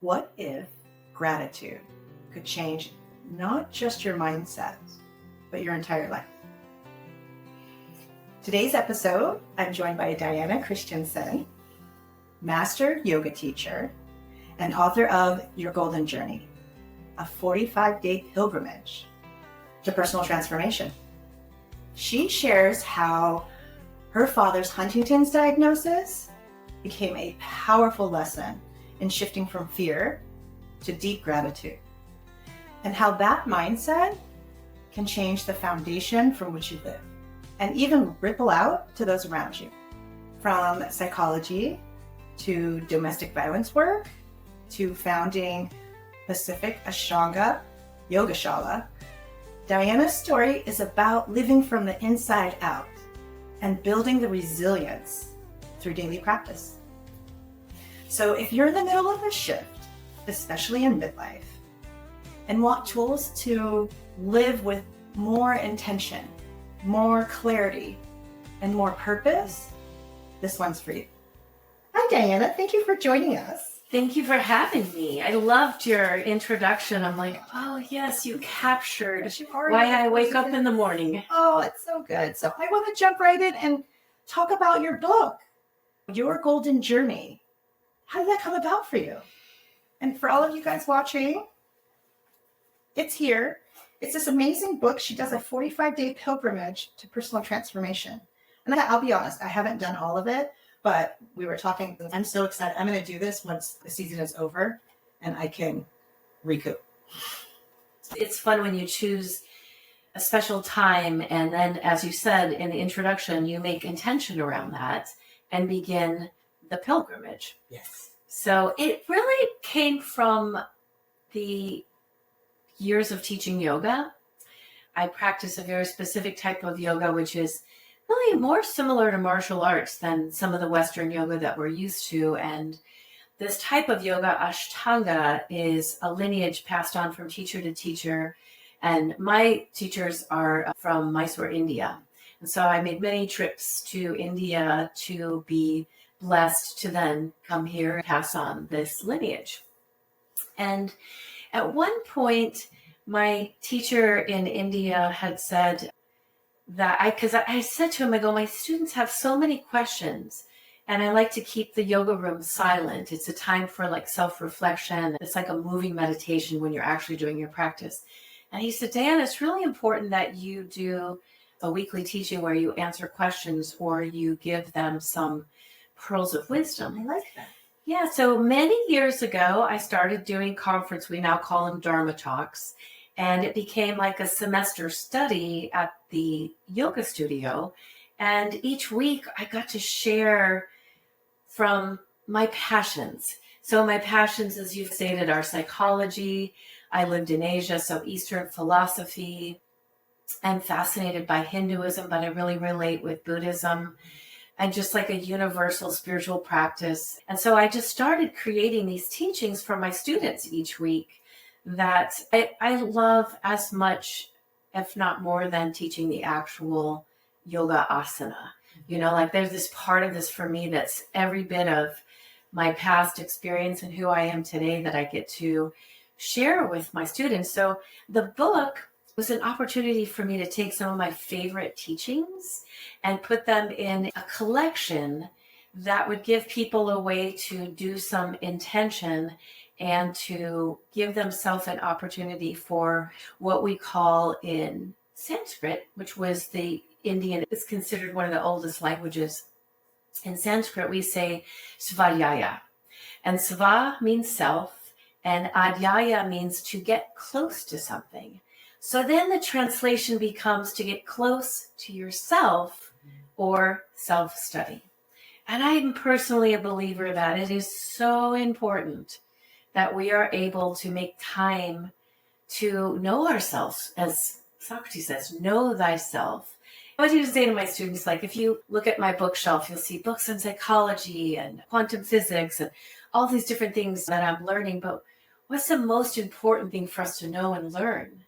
What if gratitude could change not just your mindset, but your entire life? Today's episode, I'm joined by Diana Christinson, master yoga teacher and author of Your Golden Journey, a 45-day pilgrimage to personal transformation. She shares how her father's Huntington's diagnosis became a powerful lesson in shifting from fear to deep gratitude, and how that mindset can change the foundation from which you live and even ripple out to those around you. From psychology to domestic violence work to founding Pacific Ashtanga Yoga Shala, Diana's story is about living from the inside out and building the resilience through daily practice. So if you're in the middle of a shift, especially in midlife, and want tools to live with more intention, more clarity, and more purpose, this one's for you. Hi, Diana. Thank you for joining us. Thank you for having me. I loved your introduction. I'm like, oh, yes, you captured why I wake up in the morning. Oh, it's so good. So I want to jump right in and talk about your book, Your Golden Journey. How did that come about for you? And for all of you guys watching, it's here. It's this amazing book. She does a 45-day pilgrimage to personal transformation. And I'll be honest, I haven't done all of it, but we were talking. I'm so excited. I'm going to do this once the season is over and I can recoup. It's fun when you choose a special time. And then, as you said in the introduction, you make intention around that and begin the pilgrimage. Yes. So it really came from the years of teaching yoga. I practice a very specific type of yoga, which is really more similar to martial arts than some of the Western yoga that we're used to. And this type of yoga, Ashtanga, is a lineage passed on from teacher to teacher. And my teachers are from Mysore, India. And so I made many trips to India to be blessed to then come here and pass on this lineage. And at one point, my teacher in India had said that because I said to him, I go, my students have so many questions and I like to keep the yoga room silent. It's a time for like self-reflection. It's like a moving meditation when you're actually doing your practice. And he said, Diana, it's really important that you do a weekly teaching where you answer questions or you give them some pearls of wisdom. I like that. Yeah, so many years ago, I started doing conference. We now call them Dharma Talks. And it became like a semester study at the yoga studio. And each week I got to share from my passions. So my passions, as you've stated, are psychology. I lived in Asia, so Eastern philosophy. I'm fascinated by Hinduism, but I really relate with Buddhism and just like a universal spiritual practice. And so I just started creating these teachings for my students each week that I love as much, if not more than teaching the actual yoga asana. You know, like there's this part of this for me that's every bit of my past experience and who I am today that I get to share with my students. So the book was an opportunity for me to take some of my favorite teachings and put them in a collection that would give people a way to do some intention and to give themselves an opportunity for what we call in Sanskrit, which was the Indian, is considered one of the oldest languages. In Sanskrit, we say svadhyaya. And sva means self, and adhyaya means to get close to something. So then the translation becomes to get close to yourself or self-study. And I'm personally a believer that it is so important that we are able to make time to know ourselves. As Socrates says, know thyself. I do say to my students, like if you look at my bookshelf, you'll see books on psychology and quantum physics and all these different things that I'm learning. But what's the most important thing for us to know and learn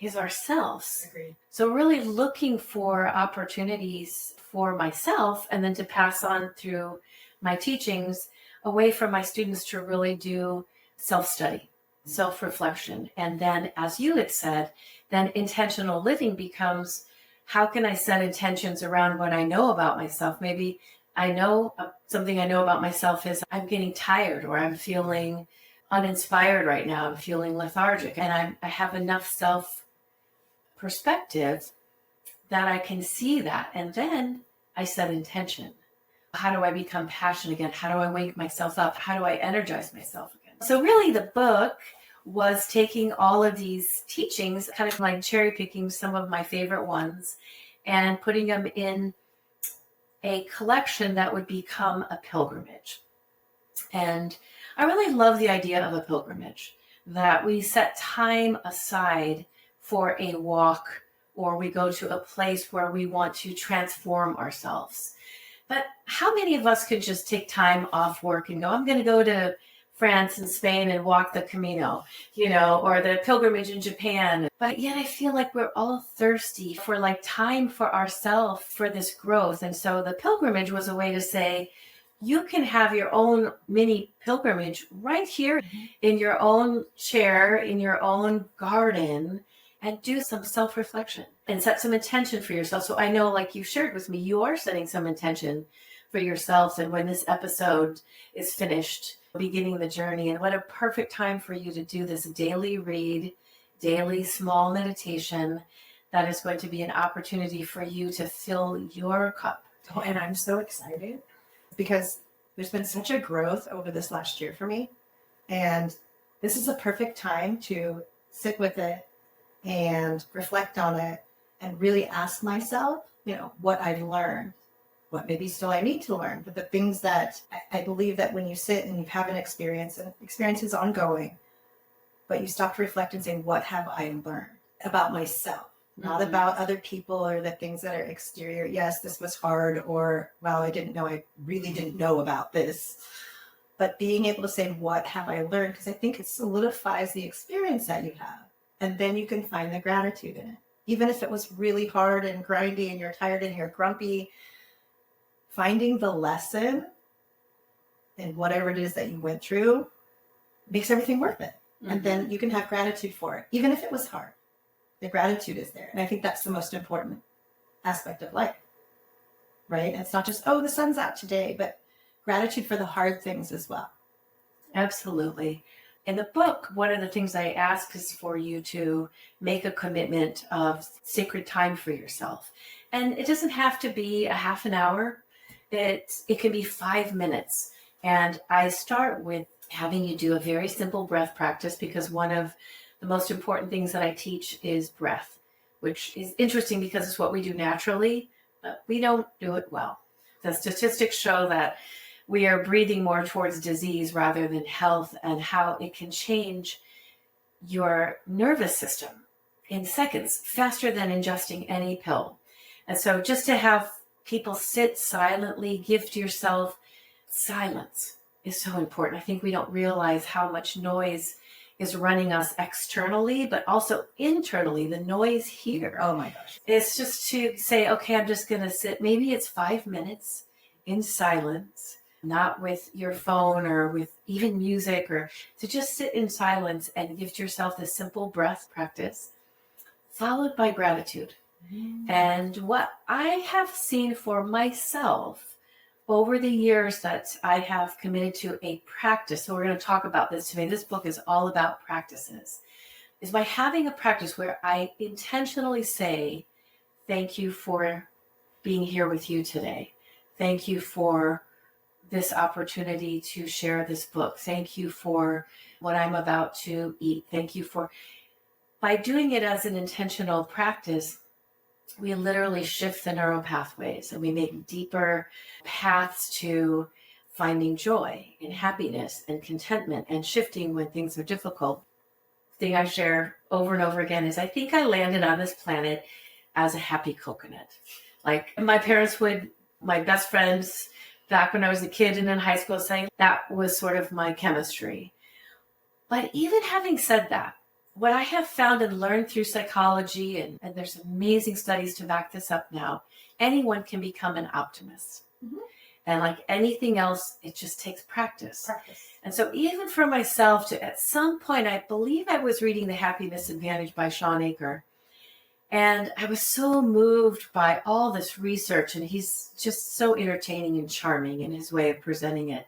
is ourselves. Agreed. So really looking for opportunities for myself and then to pass on through my teachings a way for my students to really do self-study, self-reflection. And then, as you had said, then intentional living becomes, how can I set intentions around what I know about myself? Maybe I know something I know about myself is I'm getting tired, or I'm feeling uninspired right now. I'm feeling lethargic, and I have enough self perspective that I can see that. And then I set intention. How do I become passionate again? How do I wake myself up? How do I energize myself again? So really the book was taking all of these teachings, kind of like cherry picking some of my favorite ones and putting them in a collection that would become a pilgrimage. And I really love the idea of a pilgrimage, that we set time aside for a walk, or we go to a place where we want to transform ourselves. But how many of us could just take time off work and go, I'm going to go to France and Spain and walk the Camino, or the pilgrimage in Japan. But yet I feel like we're all thirsty for like time for ourselves, for this growth. And so the pilgrimage was a way to say, you can have your own mini pilgrimage right here in your own chair, in your own garden, and do some self-reflection and set some intention for yourself. So I know, like you shared with me, you are setting some intention for yourself. And when this episode is finished, beginning the journey, and what a perfect time for you to do this daily read, daily small meditation that is going to be an opportunity for you to fill your cup. Oh, and I'm so excited because there's been such a growth over this last year for me. And this is a perfect time to sit with it and reflect on it and really ask myself, what I've learned, what maybe still I need to learn, but the things that I believe that when you sit and you have an experience, and experience is ongoing, but you stop to reflect and say, what have I learned about myself? Not about other people or the things that are exterior. Yes, this was hard, or, well, I really didn't know about this. But being able to say, what have I learned? Because I think it solidifies the experience that you have. And then you can find the gratitude in it. Even if it was really hard and grindy and you're tired and you're grumpy, finding the lesson in whatever it is that you went through makes everything worth it. Mm-hmm. And then you can have gratitude for it, even if it was hard. The gratitude is there. And I think that's the most important aspect of life, right? And it's not just, the sun's out today, but gratitude for the hard things as well. Absolutely. In the book, one of the things I ask is for you to make a commitment of sacred time for yourself. And it doesn't have to be a half an hour. It can be 5 minutes. And I start with having you do a very simple breath practice, because one of the most important things that I teach is breath, which is interesting because it's what we do naturally, but we don't do it well. The statistics show that we are breathing more towards disease rather than health, and how it can change your nervous system in seconds, faster than ingesting any pill. And so just to have people sit silently, gift yourself silence is so important. I think we don't realize how much noise is running us externally, but also internally, the noise here. Oh my gosh. It's just to say, okay, I'm just going to sit. Maybe it's 5 minutes in silence, not with your phone or with even music, or to just sit in silence and give yourself this simple breath practice, followed by gratitude. Mm. And what I have seen for myself over the years that I have committed to a practice, so we're going to talk about this today. This book is all about practices, is by having a practice where I intentionally say, thank you for being here with you today. Thank you for this opportunity to share this book. Thank you for what I'm about to eat. Thank you for, by doing it as an intentional practice, we literally shift the neural pathways and we make deeper paths to finding joy and happiness and contentment and shifting when things are difficult. The thing I share over and over again is I think I landed on this planet as a happy coconut. Like my best friends back when I was a kid and in high school saying that was sort of my chemistry. But even having said that, what I have found and learned through psychology, and there's amazing studies to back this up now, anyone can become an optimist. Mm-hmm. And like anything else, it just takes practice. Practice. And so even for myself, to at some point, I believe I was reading The Happiness Advantage by Shawn Achor. And I was so moved by all this research, and he's just so entertaining and charming in his way of presenting it.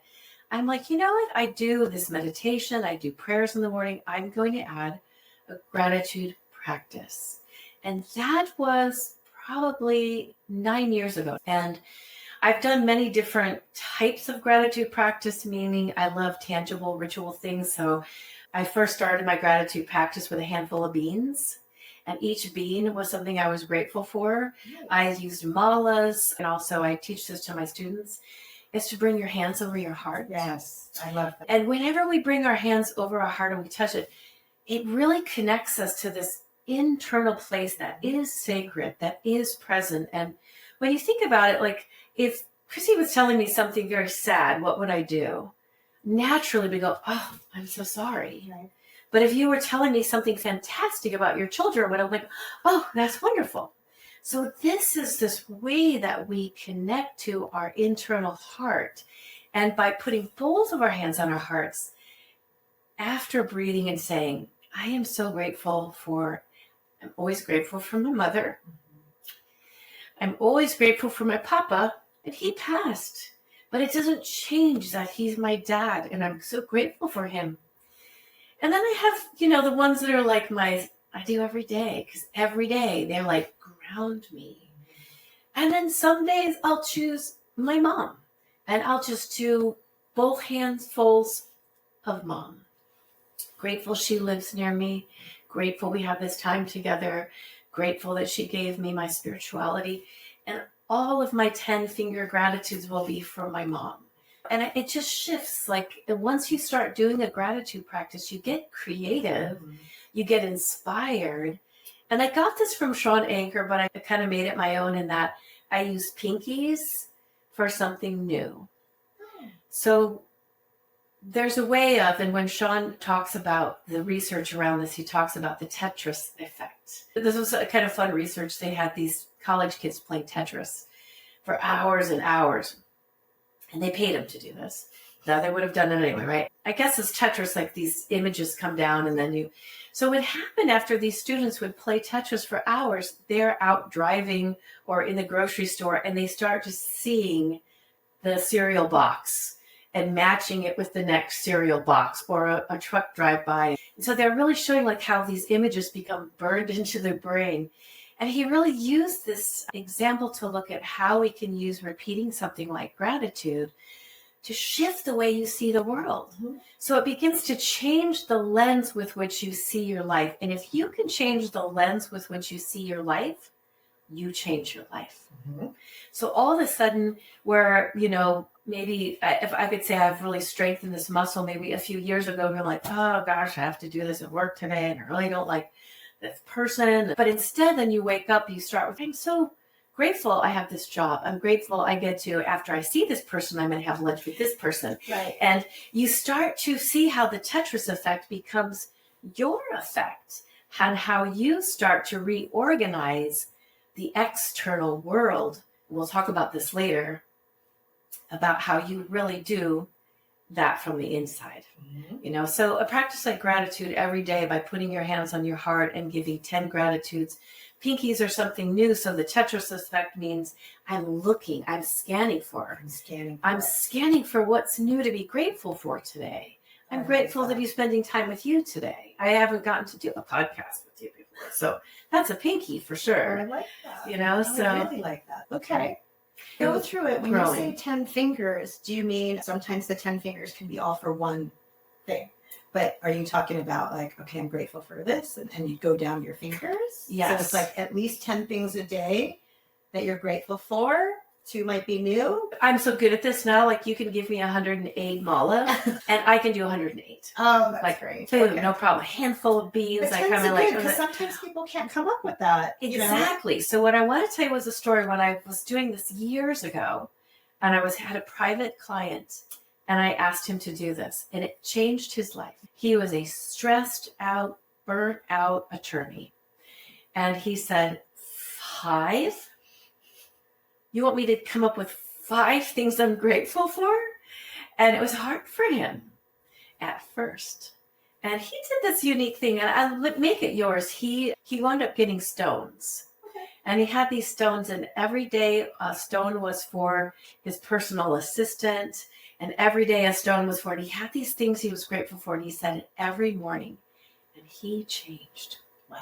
I'm like, you know what? I do this meditation, I do prayers in the morning. I'm going to add a gratitude practice. And that was probably 9 years ago. And I've done many different types of gratitude practice, meaning I love tangible ritual things. So I first started my gratitude practice with a handful of beans. And each bean was something I was grateful for. Nice. I used malas, and also I teach this to my students, is to bring your hands over your heart. Yes, I love that. And whenever we bring our hands over our heart and we touch it, it really connects us to this internal place that is sacred, that is present. And when you think about it, like if Chrissie was telling me something very sad, what would I do? Naturally, we go, oh, I'm so sorry. Right. But if you were telling me something fantastic about your children, I'm like, oh, that's wonderful. So this is this way that we connect to our internal heart. And by putting both of our hands on our hearts, after breathing and saying, I am so grateful for, I'm always grateful for my mother. I'm always grateful for my papa, and he passed. But it doesn't change that he's my dad, and I'm so grateful for him. And then I have, the ones that are like I do every day, because every day they're like ground me. And then some days I'll choose my mom, and I'll just do both handfuls of mom. Grateful she lives near me. Grateful we have this time together. Grateful that she gave me my spirituality. And all of my 10-finger gratitudes will be for my mom. And it just shifts. Like once you start doing a gratitude practice, you get creative, you get inspired. And I got this from Shawn Achor, but I kind of made it my own in that I use pinkies for something new. So there's a way of, and when Shawn talks about the research around this, he talks about the Tetris effect. This was a kind of fun research. They had these college kids playing Tetris for hours and hours. And they paid him to do this. Now they would have done it anyway, right? I guess it's Tetris, like these images come down and then So what happened after these students would play Tetris for hours, they're out driving or in the grocery store and they start just seeing the cereal box and matching it with the next cereal box or a truck drive by. And so they're really showing like how these images become burned into their brain. And he really used this example to look at how we can use repeating something like gratitude to shift the way you see the world. Mm-hmm. So it begins to change the lens with which you see your life. And if you can change the lens with which you see your life, you change your life. Mm-hmm. So all of a sudden, where, maybe if I could say I've really strengthened this muscle, maybe a few years ago, you're like, oh gosh, I have to do this at work today. And I really don't like this person. But instead, then you wake up, you start with, I'm so grateful I have this job. I'm grateful I get to, after I see this person, I'm going to have lunch with this person. Right. And you start to see how the Tetris effect becomes your effect and how you start to reorganize the external world. We'll talk about this later, about how you really do that from the inside. Mm-hmm. So a practice like gratitude every day by putting your hands on your heart and giving 10 gratitudes. Pinkies are something new. So the Tetris effect means I'm scanning for what's new to be grateful for today. I'm grateful to be spending time with you today. I haven't gotten to do a podcast with you before. So that's a pinky for sure. I like that. I really like that. Okay. Go through it. When you say 10 fingers, do you mean sometimes the 10 fingers can be all for one thing? But are you talking about like, okay, I'm grateful for this, and you go down your fingers? Yes. So it's like at least 10 things a day that you're grateful for. 2 might be new. I'm so good at this now. Like you can give me 108 mala, and I can do 108. Oh, that's great. Food, okay. No problem. A handful of beans. I kind of like because sometimes people can't come up with that. Exactly. So what I want to tell you was a story when I was doing this years ago, and I had a private client, and I asked him to do this, and it changed his life. He was a stressed out, burnt out attorney, and he said, 5. You want me to come up with 5 things I'm grateful for. And it was hard for him at first. And he did this unique thing, and I'll make it yours. He wound up getting stones. Okay. And he had these stones, and every day a stone was for his personal assistant, and every day a stone was for it. He had these things he was grateful for, and he said it every morning, and he changed. Wow.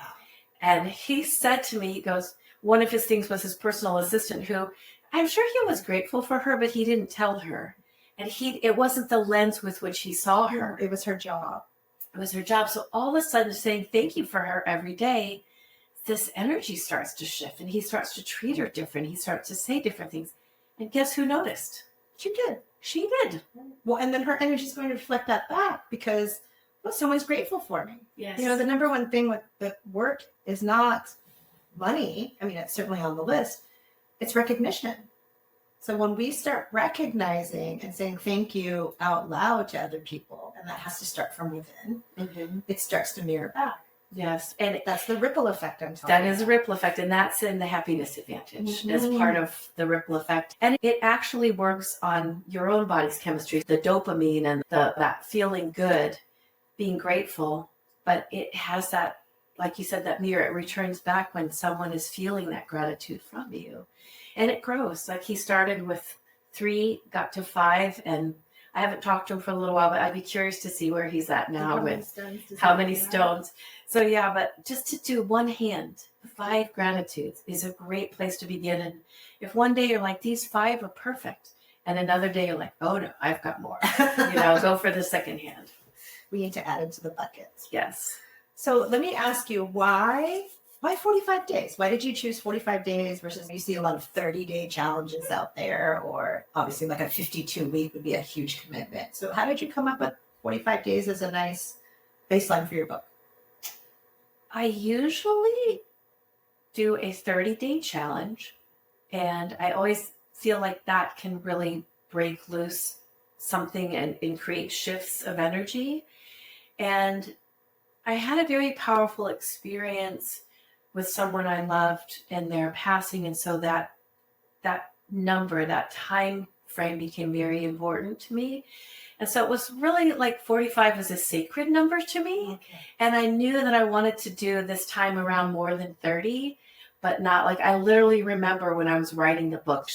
And he said to me, he goes, one of his things was his personal assistant, who I'm sure he was grateful for her, but he didn't tell her. And it wasn't the lens with which he saw her. It was her job. It was her job. So all of a sudden, saying thank you for her every day, this energy starts to shift, and he starts to treat her different. He starts to say different things. And guess who noticed? She did. She did. Well, and then her energy is going to reflect that back because, well, someone's grateful for me. Yes. The number one thing with the work is not money. I mean, it's certainly on the list. It's recognition. So when we start recognizing and saying thank you out loud to other people, and that has to start from within, it starts to mirror back. Yes. And That's the ripple effect I'm talking that is a about. ripple effect, and that's in the happiness advantage as part of the ripple effect. And it actually works on your own body's chemistry, the dopamine and that feeling good, being grateful. But it has that, like you said, that mirror. It returns back when someone is feeling that gratitude from you. And it grows. Like he started with 3, got to 5, and I haven't talked to him for a little while, but I'd be curious to see where he's at now with how many stones. So yeah, but just to do one hand, 5 gratitudes is a great place to begin. And if one day you're like, these 5 are perfect, and another day you're like, oh no, I've got more, go for the second hand. We need to add it to the buckets. Yes. So let me ask you, why 45 days? Why did you choose 45 days versus you see a lot of 30-day challenges out there, or obviously like a 52-week would be a huge commitment. So how did you come up with 45 days as a nice baseline for your book? I usually do a 30-day challenge, and I always feel like that can really break loose something and create shifts of energy. And I had a very powerful experience with someone I loved and their passing. And so that number, that time frame became very important to me. And so it was really like 45 was a sacred number to me. Okay. And I knew that I wanted to do this time around more than 30, but not like, I literally remember when I was writing the book,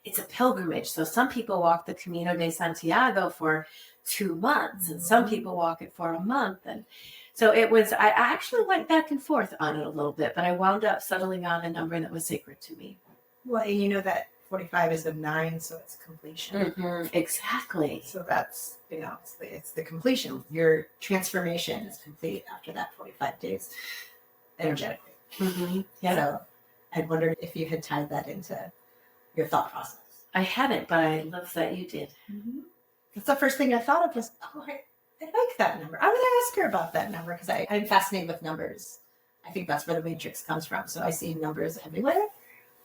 it's a pilgrimage. So some people walk the Camino de Santiago for 2 months, and some people walk it for a month. And so I actually went back and forth on it a little bit, but I wound up settling on a number that was sacred to me. Well, and you know that 45 is a 9, so it's completion. Exactly. So that's, it's the completion. Your transformation is complete after that 45 days energetically. Yeah. So I wondered if you had tied that into your thought process. I hadn't, but I love that you did. That's the first thing I thought of was, I like that number. I'm going to ask her about that number because I'm fascinated with numbers. I think that's where the matrix comes from. So I see numbers everywhere.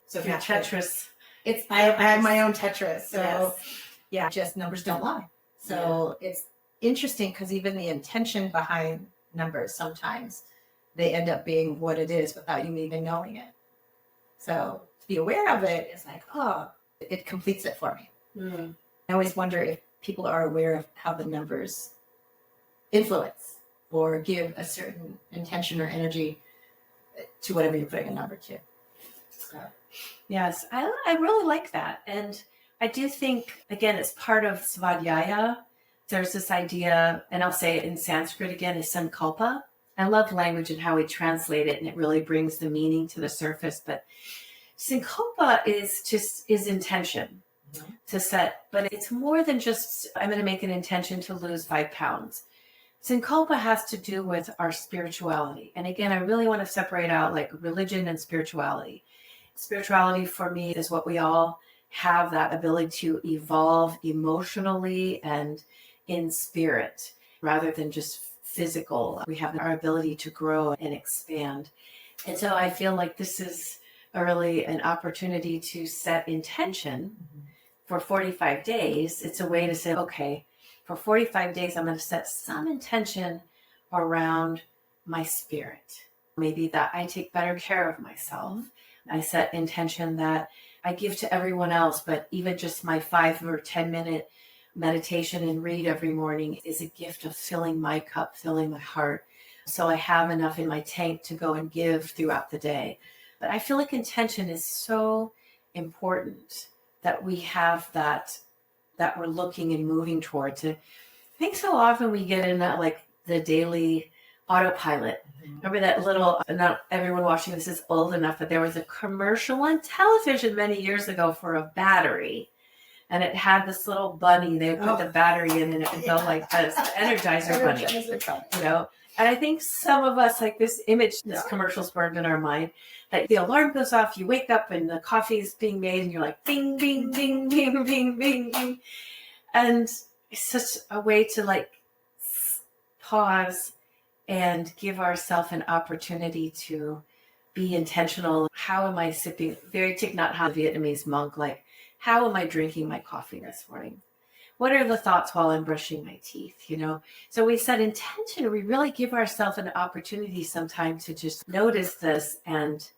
So Your Tetris. I have my own Tetris. So Yes. yeah, just numbers don't lie. So it's interesting because even the intention behind numbers, sometimes they end up being what it is without you even knowing it. So to be aware of it is like, it completes it for me. I always wonder if people are aware of how the numbers influence or give a certain intention or energy to whatever you're putting a number to. So. Yes, I really like that. And I do think, again, it's part of Svadhyaya. There's this idea, and I'll say it in Sanskrit again, is sankalpa. I love language and how we translate it, and it really brings the meaning to the surface. But sankalpa is intention to set, but it's more than just, I'm going to make an intention to lose 5 pounds. Sankalpa has to do with our spirituality. And again, I really want to separate out like religion and spirituality. Spirituality for me is what we all have, that ability to evolve emotionally and in spirit rather than just physical. We have our ability to grow and expand. And so I feel like this is really an opportunity to set intention for 45 days. It's a way to say, okay, for 45 days, I'm going to set some intention around my spirit. Maybe that I take better care of myself. I set intention that I give to everyone else, but even just my 5 or 10 minute meditation and read every morning is a gift of filling my cup, filling my heart. So I have enough in my tank to go and give throughout the day. But I feel like intention is so important that we have that we're looking and moving towards it. I think so often we get in that, like the daily autopilot. Remember that little, not everyone watching this is old enough, but there was a commercial on television many years ago for a battery. And it had this little bunny. They would put the battery in and it would go like this, Energizer bunny, you know? And I think some of us, like this image, this commercial's burned in our mind, that the alarm goes off, you wake up and the coffee's being made and you're like, bing, bing, bing, bing, bing, bing, bing. And it's such a way to like pause and give ourselves an opportunity to be intentional. How am I sipping? Very Thich Nhat Hanh, Vietnamese monk, like, how am I drinking my coffee this morning? What are the thoughts while I'm brushing my teeth, you know? So we set intention. We really give ourselves an opportunity sometimes to just notice this and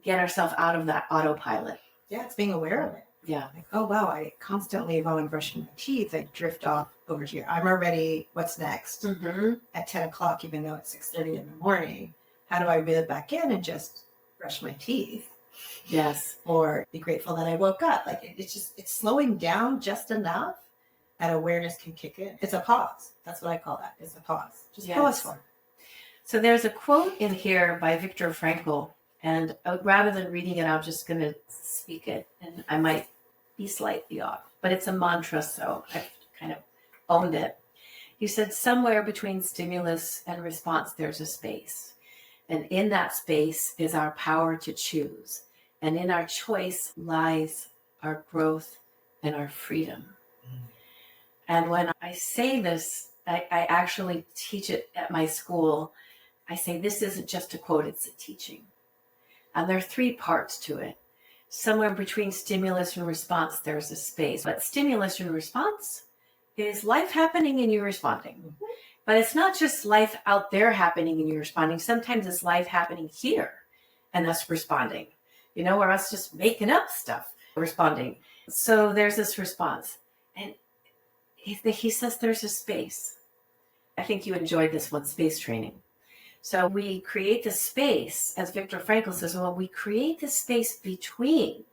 get ourselves out of that autopilot. Yeah, it's being aware of it. Yeah. Like, oh, wow, I constantly, while I'm brushing my teeth, I drift off over here. I'm already, what's next? At 10 o'clock, even though it's 6:30 in the morning. How do I reel it back in and just brush my teeth? Yes. Or be grateful that I woke up. Like, it's slowing down just enough and awareness can kick in. It's a pause. That's what I call that. It's a pause. Just pause for it. So there's a quote in here by Viktor Frankl. And rather than reading it, I'm just going to speak it. And I might be slightly off. But it's a mantra, so I've kind of owned it. He said, somewhere between stimulus and response, there's a space. And in that space is our power to choose. And in our choice lies our growth and our freedom. And when I say this, I actually teach it at my school. I say, this isn't just a quote, it's a teaching. And there are 3 parts to it. Somewhere between stimulus and response, there's a space. But stimulus and response is life happening and you responding. But it's not just life out there happening and you responding. Sometimes it's life happening here and us responding. You know, or us just making up stuff, responding. So there's this response. And he says there's a space. I think you enjoyed this one, space training. So we create the space, as Viktor Frankl says, well, we create the space between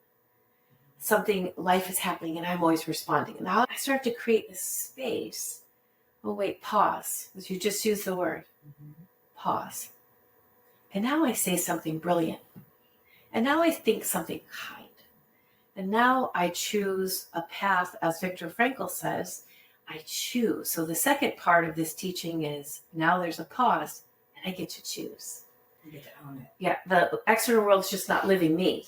something, life is happening, and I'm always responding. And now I start to create this space. Oh, wait, pause. Because you just use the word. Pause. And now I say something brilliant. And now I think something kind. And now I choose a path, as Viktor Frankl says, I choose. So the second part of this teaching is now there's a pause and I get to choose. You get to own it. Yeah, the external world's just not living me.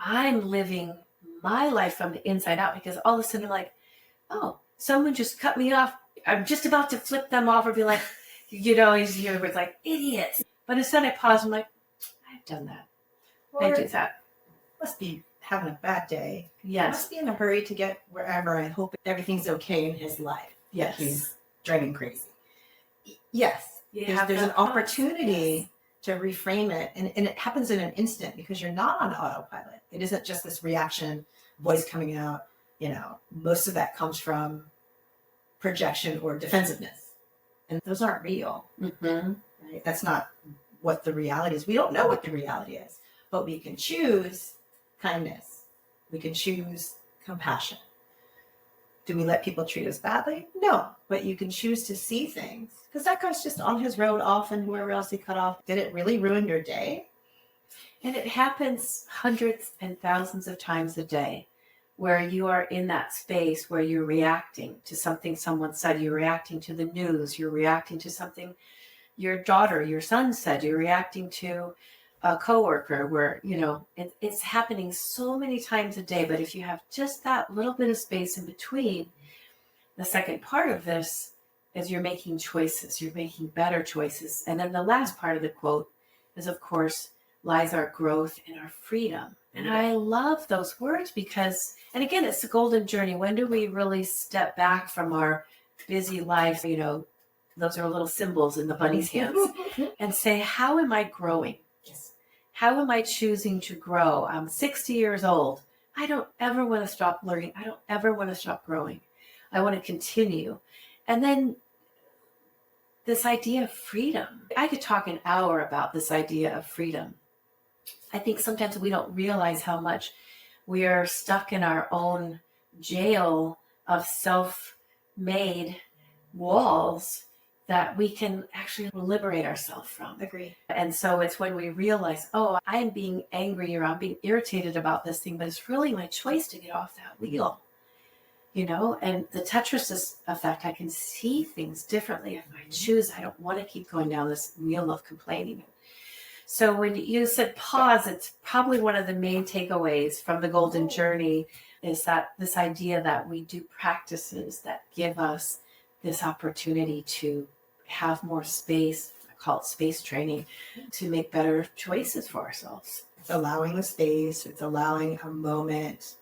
I'm living my life from the inside out because all of a sudden I'm like, oh, someone just cut me off. I'm just about to flip them off or be like, you know, you're like, idiots. But instead I pause, I'm like, I've done that. I do that. Must be having a bad day. Yes. Must be in a hurry to get wherever. I hope everything's okay in his life. Yes. He's driving crazy. Yes. There's an opportunity to reframe it. And it happens in an instant because you're not on autopilot. It isn't just this reaction, voice coming out. You know, most of that comes from projection or defensiveness. And those aren't real. Right? That's not what the reality is. We don't know what the reality is. But we can choose kindness. We can choose compassion. Do we let people treat us badly? No. But you can choose to see things. Because that guy's just on his road off and whoever else he cut off. Did it really ruin your day? And it happens hundreds and thousands of times a day where you are in that space where you're reacting to something someone said. You're reacting to the news. You're reacting to something your daughter, your son said. You're reacting to a coworker where, you know, it's happening so many times a day. But if you have just that little bit of space in between, the second part of this is you're making choices. You're making better choices. And then the last part of the quote is, of course, lies our growth and our freedom. And I love those words because, and again, it's the golden journey. When do we really step back from our busy life? You know, those are little symbols in the bunny's hands and say, how am I growing? How am I choosing to grow? I'm 60 years old. I don't ever want to stop learning. I don't ever want to stop growing. I want to continue. And then this idea of freedom. I could talk an hour about this idea of freedom. I think sometimes we don't realize how much we are stuck in our own jail of self-made walls that we can actually liberate ourselves from. Agree. And so it's when we realize, oh, I'm being angry or I'm being irritated about this thing, but it's really my choice to get off that wheel, and the Tetris effect, I can see things differently if I choose. I don't want to keep going down this wheel of complaining. So when you said pause, it's probably one of the main takeaways from the Golden Journey is that this idea that we do practices that give us this opportunity to have more space. I call it space training, to make better choices for ourselves. It's allowing the space. It's allowing a moment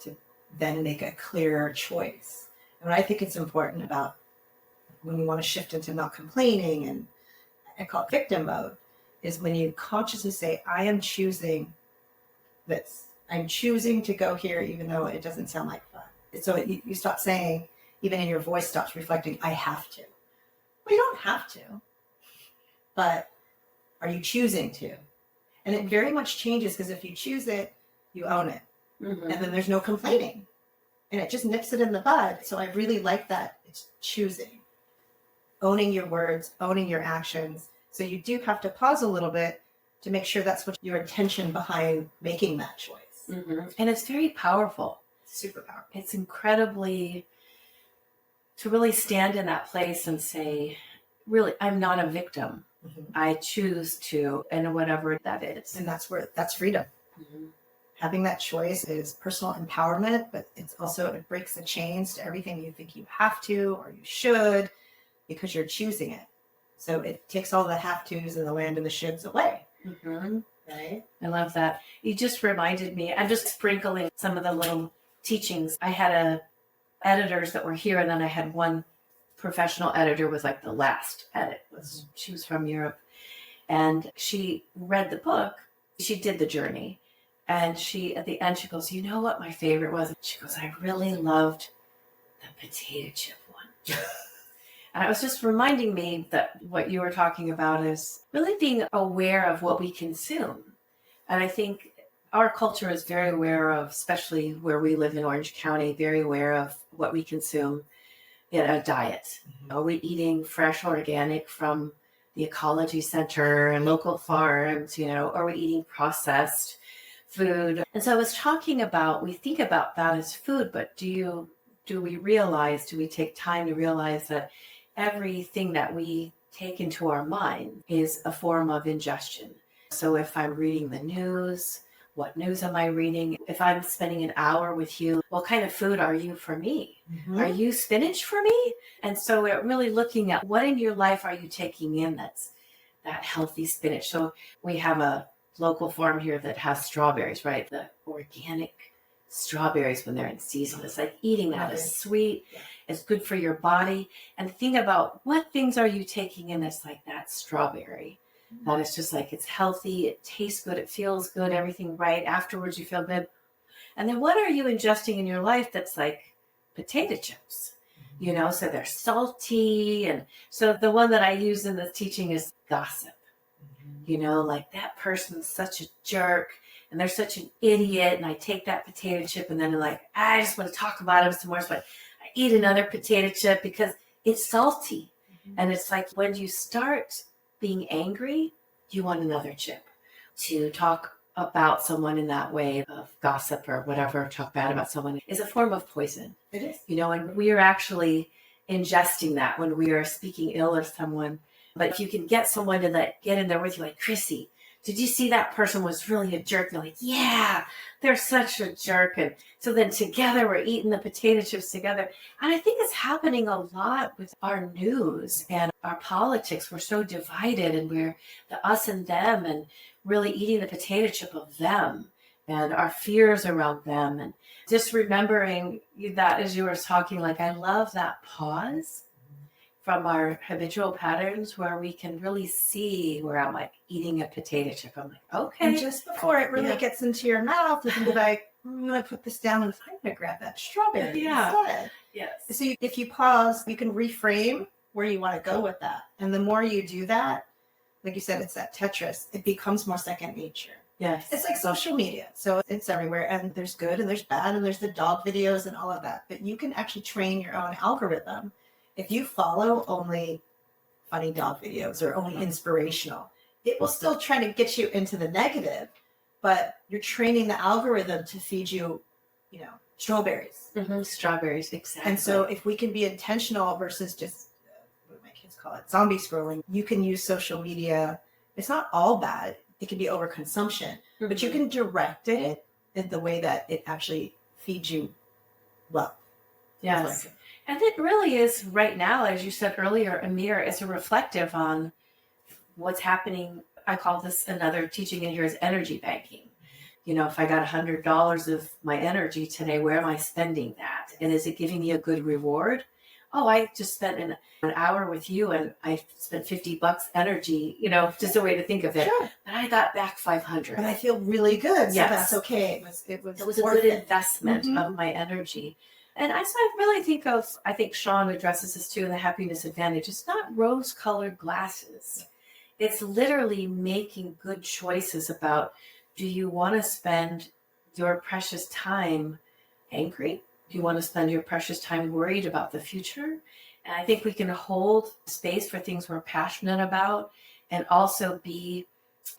to then make a clearer choice. And what I think it's important about when we want to shift into not complaining, and I call it victim mode, is when you consciously say, I am choosing this. I'm choosing to go here, even though it doesn't sound like fun. So you stop saying, even in your voice stops reflecting, I have to. Well, you don't have to, but are you choosing to? And it very much changes, because if you choose it, you own it. Mm-hmm. And then there's no complaining. And it just nips it in the bud. So I really like that. It's choosing. Owning your words, owning your actions. So you do have to pause a little bit to make sure that's what your intention behind making that choice. Mm-hmm. And it's very powerful. Super powerful. It's incredibly, to really stand in that place and say, really, I'm not a victim. Mm-hmm. I choose to, and whatever that is. And that's freedom. Mm-hmm. Having that choice is personal empowerment, but it breaks the chains to everything you think you have to or you should, because you're choosing it. So it takes all the have tos and the land and the shoulds away. Mm-hmm. Right? I love that. You just reminded me, I'm just sprinkling some of the little teachings. I had editors that were here, and then I had one professional editor was like the last edit. She was from Europe, and she read the book. She did the journey, and at the end, she goes, you know what my favorite was? She goes, I really loved the potato chip one. And it was just reminding me that what you were talking about is really being aware of what we consume. And I think our culture is very aware of, especially where we live in Orange County, very aware of what we consume in a diet. Mm-hmm. Are we eating fresh organic from the ecology center and local farms? Are we eating processed food? And so I was talking about, we think about that as food, but do we take time to realize that everything that we take into our mind is a form of ingestion? So if I'm reading the news, what news am I reading? If I'm spending an hour with you, what kind of food are you for me? Mm-hmm. Are you spinach for me? And so we're really looking at what in your life are you taking in that's that healthy spinach. So we have a local farm here that has strawberries, right? The organic strawberries when they're in season. It's like eating that is sweet. Yeah. It's good for your body. And think about what things are you taking in that's like that strawberry. Mm-hmm. That is just like, it's healthy, it tastes good, it feels good, everything right. Afterwards you feel good. And then what are you ingesting in your life that's like potato chips? Mm-hmm. So they're salty. And so the one that I use in the teaching is gossip. Mm-hmm. Like that person's such a jerk. And they're such an idiot, and I take that potato chip, and then I just want to talk about him some more. So I eat another potato chip because it's salty. Mm-hmm. And it's like when you start being angry, you want another chip. To talk about someone in that way of gossip or whatever, talk bad about someone, is a form of poison. It is. And we are actually ingesting that when we are speaking ill of someone. But if you can get someone to get in there with you, like, Chrissie, did you see that person was really a jerk? They're like, yeah, they're such a jerk. And so then together we're eating the potato chips together. And I think it's happening a lot with our news and our politics. We're so divided, and we're the us and them, and really eating the potato chip of them and our fears around them. And just remembering that as you were talking, I love that pause. from our habitual patterns where we can really see where I'm like eating a potato chip. I'm like, okay. And just before it really gets into your mouth, you can be like, I'm going to put this down and I'm going to grab that strawberry instead. Yes. So if you pause, you can reframe where you want to go with that. And the more you do that, like you said, it's that Tetris, it becomes more second nature. Yes. It's like social media. So it's everywhere. And there's good and there's bad and there's the dog videos and all of that. But you can actually train your own algorithm. If you follow only funny dog videos or only inspirational, it will still try to get you into the negative, but you're training the algorithm to feed you, strawberries. Mm-hmm. Strawberries, exactly. And so if we can be intentional versus just, what my kids call it, zombie scrolling, you can use social media. It's not all bad. It can be overconsumption, but you can direct it in the way that it actually feeds you well. Yes. And it really is right now, as you said earlier, a mirror. It's a reflective on what's happening. I call this another teaching in here is energy banking. If I got $100 of my energy today, where am I spending that? And is it giving me a good reward? Oh, I just spent an hour with you and I spent $50 energy, just a way to think of it. Sure. But I got back 500. And I feel really good. So Yes. that's okay. It was a worth good it. investment of my energy. And I really think Sean addresses this too in the happiness advantage. It's not rose-colored glasses. It's literally making good choices about, do you want to spend your precious time angry? Do you want to spend your precious time worried about the future? And I think we can hold space for things we're passionate about and also be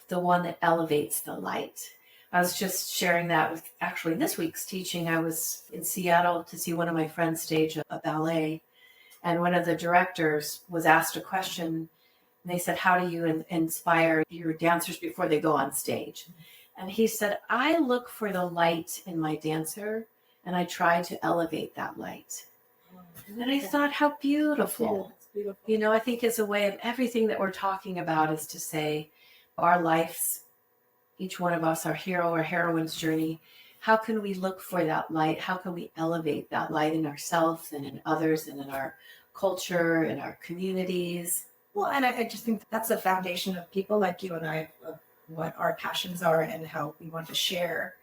the one that elevates the light. I was just sharing that with actually this week's teaching. I was in Seattle to see one of my friends stage a ballet, and one of the directors was asked a question. And they said, how do you inspire your dancers before they go on stage? And he said, I look for the light in my dancer and I try to elevate that light. And I thought, how beautiful. I think it's a way of everything that we're talking about is to say our lives, each one of us, our hero or heroine's journey, how can we look for that light? How can we elevate that light in ourselves and in others and in our culture and our communities? Well, and I just think that's the foundation of people like you and I, of what our passions are and how we want to share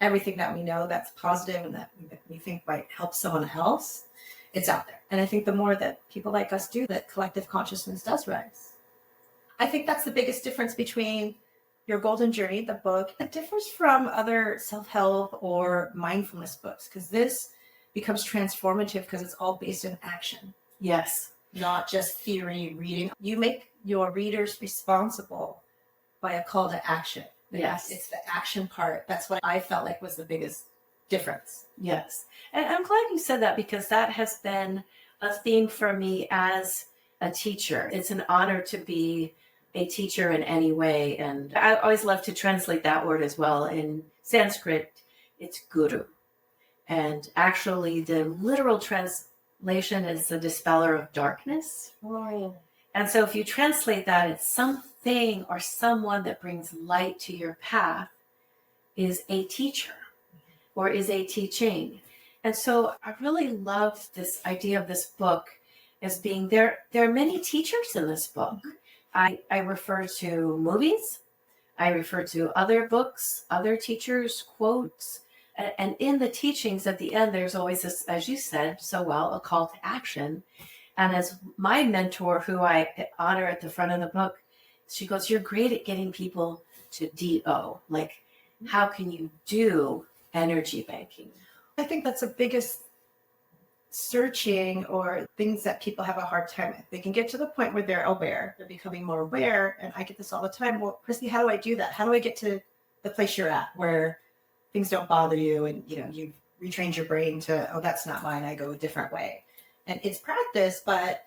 everything that we know that's positive and that we think might help someone else. It's out there. And I think the more that people like us do, that collective consciousness does rise. I think that's the biggest difference between Your Golden Journey, the book. It differs from other self-help or mindfulness books because this becomes transformative because it's all based in action. Yes. Not just theory reading. You make your readers responsible by a call to action. Yes. It's the action part. That's what I felt like was the biggest difference. Yes. And I'm glad you said that because that has been a theme for me as a teacher. It's an honor to be a teacher in any way. And I always love to translate that word as well. In Sanskrit, it's guru. And actually, the literal translation is the dispeller of darkness. Oh. And so if you translate that, it's something or someone that brings light to your path is a teacher or is a teaching. And so I really love this idea of this book as being there. There are many teachers in this book. I refer to movies. I refer to other books, other teachers, quotes. And in the teachings at the end, there's always this, as you said so well, a call to action. And as my mentor, who I honor at the front of the book, she goes, you're great at getting people to DO. Like, how can you do energy banking? I think that's the biggest searching or things that people have a hard time with. They can get to the point where they're aware, they're becoming more aware. And I get this all the time. Well, Chrissie, how do I do that? How do I get to the place you're at where things don't bother you and, you've retrained your brain to, oh, that's not mine. I go a different way. And it's practice, but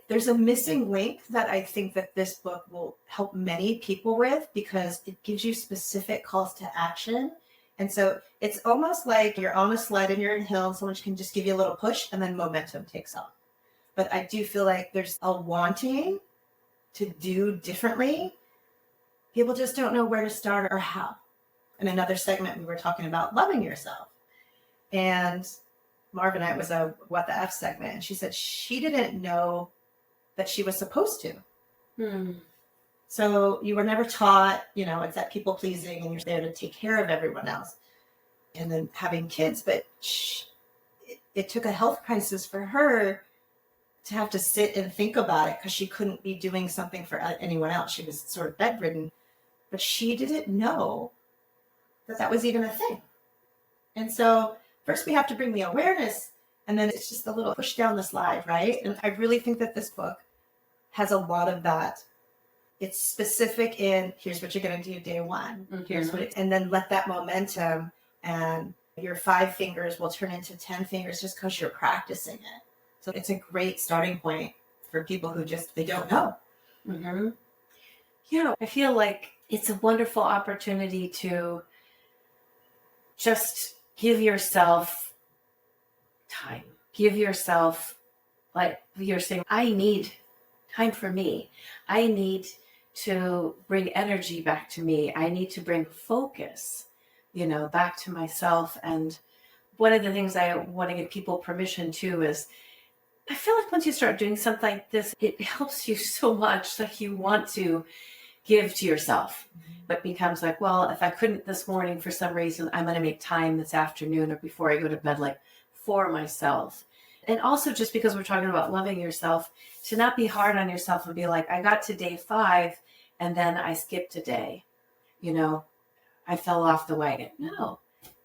there's a missing link that I think that this book will help many people with because it gives you specific calls to action. And so it's almost like you're on a sled and you're in a hill and someone can just give you a little push and then momentum takes off. But I do feel like there's a wanting to do differently. People just don't know where to start or how. In another segment, we were talking about loving yourself. And Marv and I, it was a What the F segment. And she said she didn't know that she was supposed to. Hmm. So you were never taught, it's that people pleasing and you're there to take care of everyone else. And then having kids, but it took a health crisis for her to have to sit and think about it because she couldn't be doing something for anyone else. She was sort of bedridden, but she didn't know that that was even a thing. And so first we have to bring the awareness, and then it's just a little push down the slide, right? And I really think that this book has a lot of that. It's specific in here's what you're going to do day one. Here's what, and then let that momentum and your 5 fingers will turn into 10 fingers just because you're practicing it. So it's a great starting point for people who they don't know. Mm-hmm. I feel like it's a wonderful opportunity to just give yourself time. Give yourself, like you're saying, I need time for me. I need to bring energy back to me. I need to bring focus, back to myself. And one of the things I want to give people permission to is I feel like once you start doing something like this, it helps you so much that you want to give to yourself. But becomes like, well, if I couldn't this morning for some reason, I'm going to make time this afternoon or before I go to bed, like for myself. And also just because we're talking about loving yourself, to not be hard on yourself and be like, I got to day 5 and then I skipped a day. I fell off the wagon. No,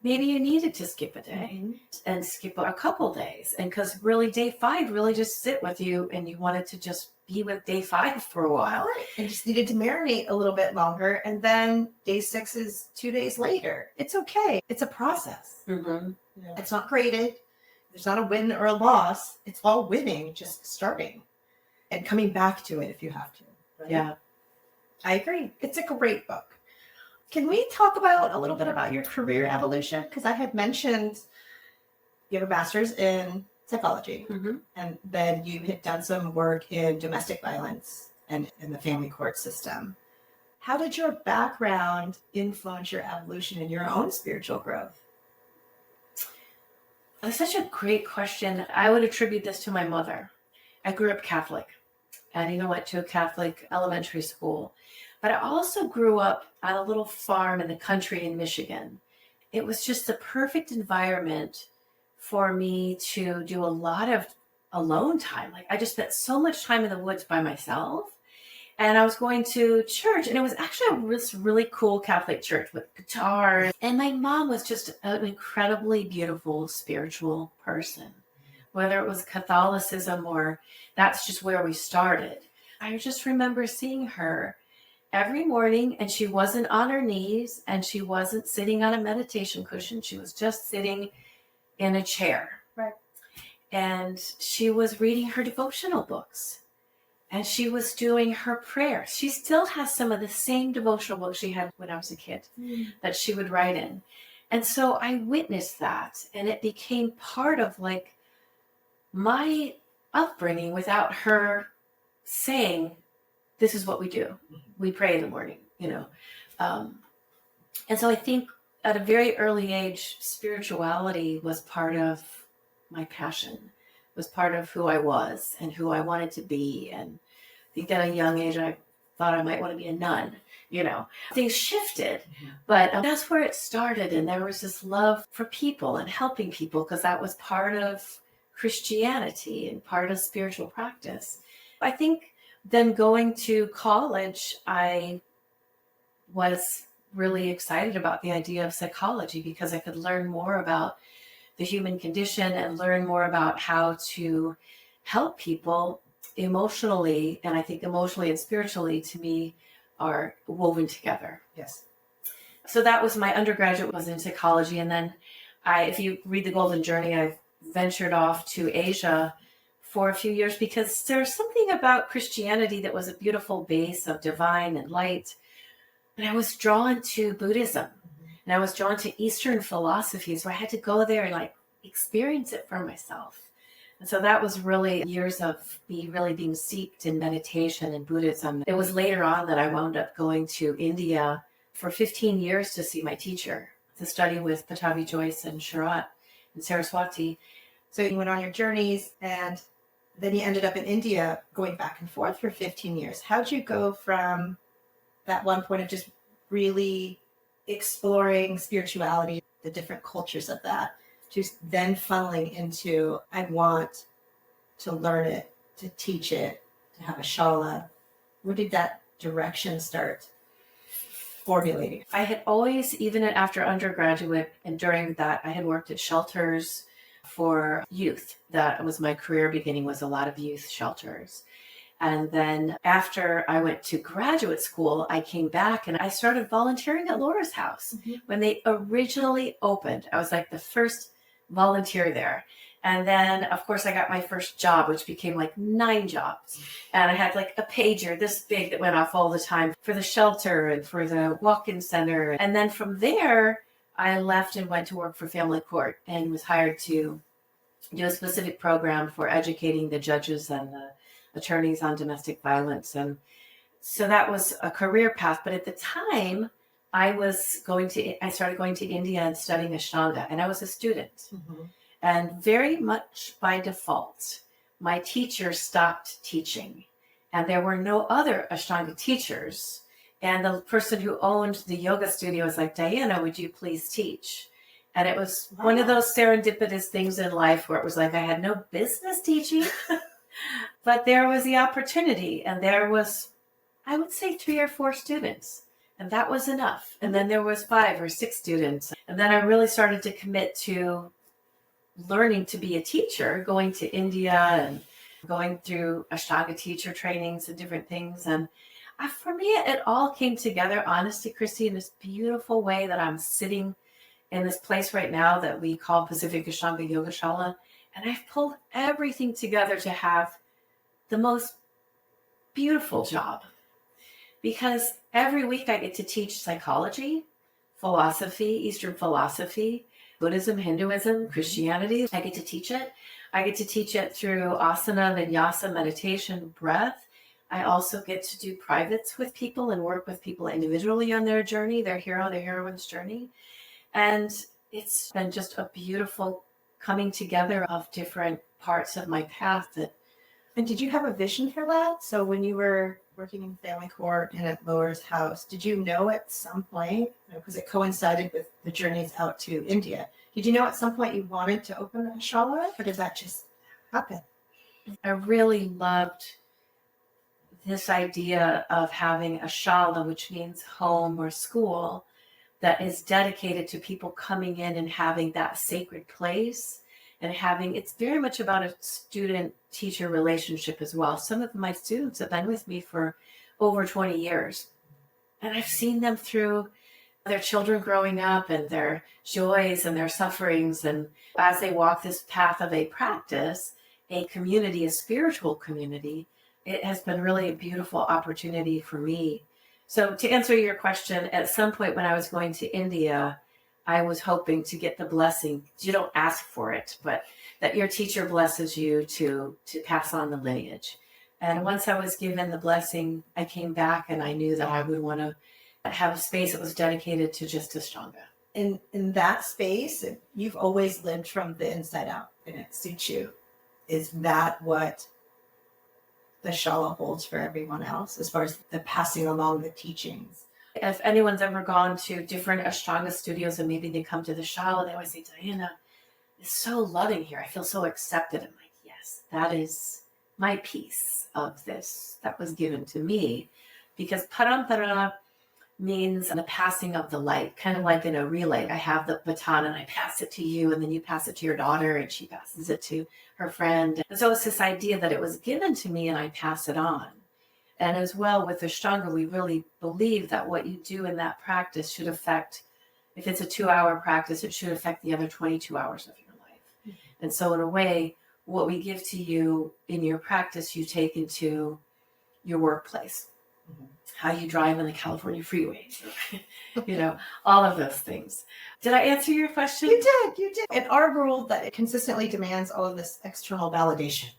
maybe you needed to skip a day and skip a couple days. And because really day 5 really just sit with you and you wanted to just be with day 5 for a while. Right. And just needed to marinate a little bit longer. And then day 6 is 2 days later. It's okay. It's a process. Mm-hmm. It's not graded. There's not a win or a loss. It's all winning, just starting and coming back to it if you have to. Right? Yeah. I agree. It's a great book. Can we talk a little bit about your career evolution? Because I had mentioned you have a master's in psychology, and then you had done some work in domestic violence and in the family court system. How did your background influence your evolution in your own spiritual growth? That's such a great question. I would attribute this to my mother. I grew up Catholic and went to a Catholic elementary school. But I also grew up on a little farm in the country in Michigan. It was just the perfect environment for me to do a lot of alone time. Like I just spent so much time in the woods by myself. And I was going to church, and it was actually this really cool Catholic church with guitars. And my mom was just an incredibly beautiful spiritual person, whether it was Catholicism or that's just where we started. I just remember seeing her every morning, and she wasn't on her knees and she wasn't sitting on a meditation cushion. She was just sitting in a chair. Right. And she was reading her devotional books. And she was doing her prayers. She still has some of the same devotional books she had when I was a kid that she would write in. And so I witnessed that, and it became part of like my upbringing without her saying, this is what we do. We pray in the morning, And so I think at a very early age, spirituality was part of my passion, was part of who I was and who I wanted to be. And I think at a young age, I thought I might want to be a nun, Things shifted, but that's where it started. And there was this love for people and helping people because that was part of Christianity and part of spiritual practice. I think then going to college, I was really excited about the idea of psychology because I could learn more about the human condition and learn more about how to help people emotionally. And I think emotionally and spiritually, to me, are woven together. Yes. So that was my undergraduate was in psychology. And then if you read The Golden Journey, I ventured off to Asia for a few years because there's something about Christianity that was a beautiful base of divine and light. But I was drawn to Buddhism and I was drawn to Eastern philosophies where I had to go there and experience it for myself. And so that was really years of me really being steeped in meditation and Buddhism. It was later on that I wound up going to India for 15 years to see my teacher, to study with Pattabhi Jois and Sharat and Saraswati. So you went on your journeys, and Then you ended up in India going back and forth for 15 years. How'd you go from that one point of just really exploring spirituality, the different cultures of that, to then funneling into, I want to learn it, to teach it, to have a Shala? Where did that direction start formulating? I had always, even after undergraduate and during that, I had worked at shelters for youth. That was my career beginning, was a lot of youth shelters. And then after I went to graduate school, I came back and I started volunteering at Laura's house. When they originally opened. I was like the first volunteer there. And then, of course, I got my first job, which became like 9 jobs. And I had like a pager this big that went off all the time for the shelter and for the walk-in center. And then from there, I left and went to work for Family Court and was hired to do a specific program for educating the judges and the attorneys on domestic violence. And so that was a career path. But at the time, I started going to India and studying Ashtanga, and I was a student. And very much by default, my teacher stopped teaching, and there were no other Ashtanga teachers. And the person who owned the yoga studio was like, Diana, would you please teach? And it was one of those serendipitous things in life where it was like I had no business teaching, but there was the opportunity. And there was, I would say, 3 or 4 students. And that was enough. And then there was 5 or 6 students. And then I really started to commit to learning to be a teacher, going to India and going through Ashtanga teacher trainings and different things. And for me, it all came together, honestly, Chrissie, in this beautiful way that I'm sitting in this place right now that we call Pacific Ashtanga Yoga Shala. And I've pulled everything together to have the most beautiful job. Because every week I get to teach psychology, philosophy, Eastern philosophy, Buddhism, Hinduism, Christianity. I get to teach it. I get to teach it through asana, vinyasa, meditation, breath. I also get to do privates with people and work with people individually on their journey, their hero, their heroine's journey. And it's been just a beautiful coming together of different parts of my path. And did you have a vision for that? So when you were working in Family Court and at Laura's house, did you know at some point, because it coincided with the journeys out to India, did you know at some point you wanted to open a Shala, or did that just happen? I really loved this idea of having a Shala, which means home or school, that is dedicated to people coming in and having that sacred place. And it's very much about a student-teacher relationship as well. Some of my students have been with me for over 20 years. And I've seen them through their children growing up and their joys and their sufferings. And as they walk this path of a practice, a community, a spiritual community, it has been really a beautiful opportunity for me. So to answer your question, at some point when I was going to India, I was hoping to get the blessing. You don't ask for it, but that your teacher blesses you to pass on the lineage. And once I was given the blessing, I came back and I knew that I would want to have a space that was dedicated to just Ashtanga. In that space, you've always lived from the inside out, and it suits you. Is that what the Shala holds for everyone else, as far as the passing along the teachings? If anyone's ever gone to different Ashtanga studios and maybe they come to the Shala, they always say, Diana, it's so loving here. I feel so accepted. I'm like, yes, that is my piece of this that was given to me. Because parampara means the passing of the light, kind of like in a relay. I have the baton and I pass it to you, and then you pass it to your daughter and she passes it to her friend. And so it's this idea that it was given to me and I pass it on. And as well with Ashtanga, we really believe that what you do in that practice should affect, if it's a 2-hour practice, it should affect the other 22 hours of your life. Mm-hmm. And so in a way, what we give to you in your practice, you take into your workplace, mm-hmm. how you drive on the California freeways, all of those things. Did I answer your question? You did. In our world that it consistently demands all of this external validation,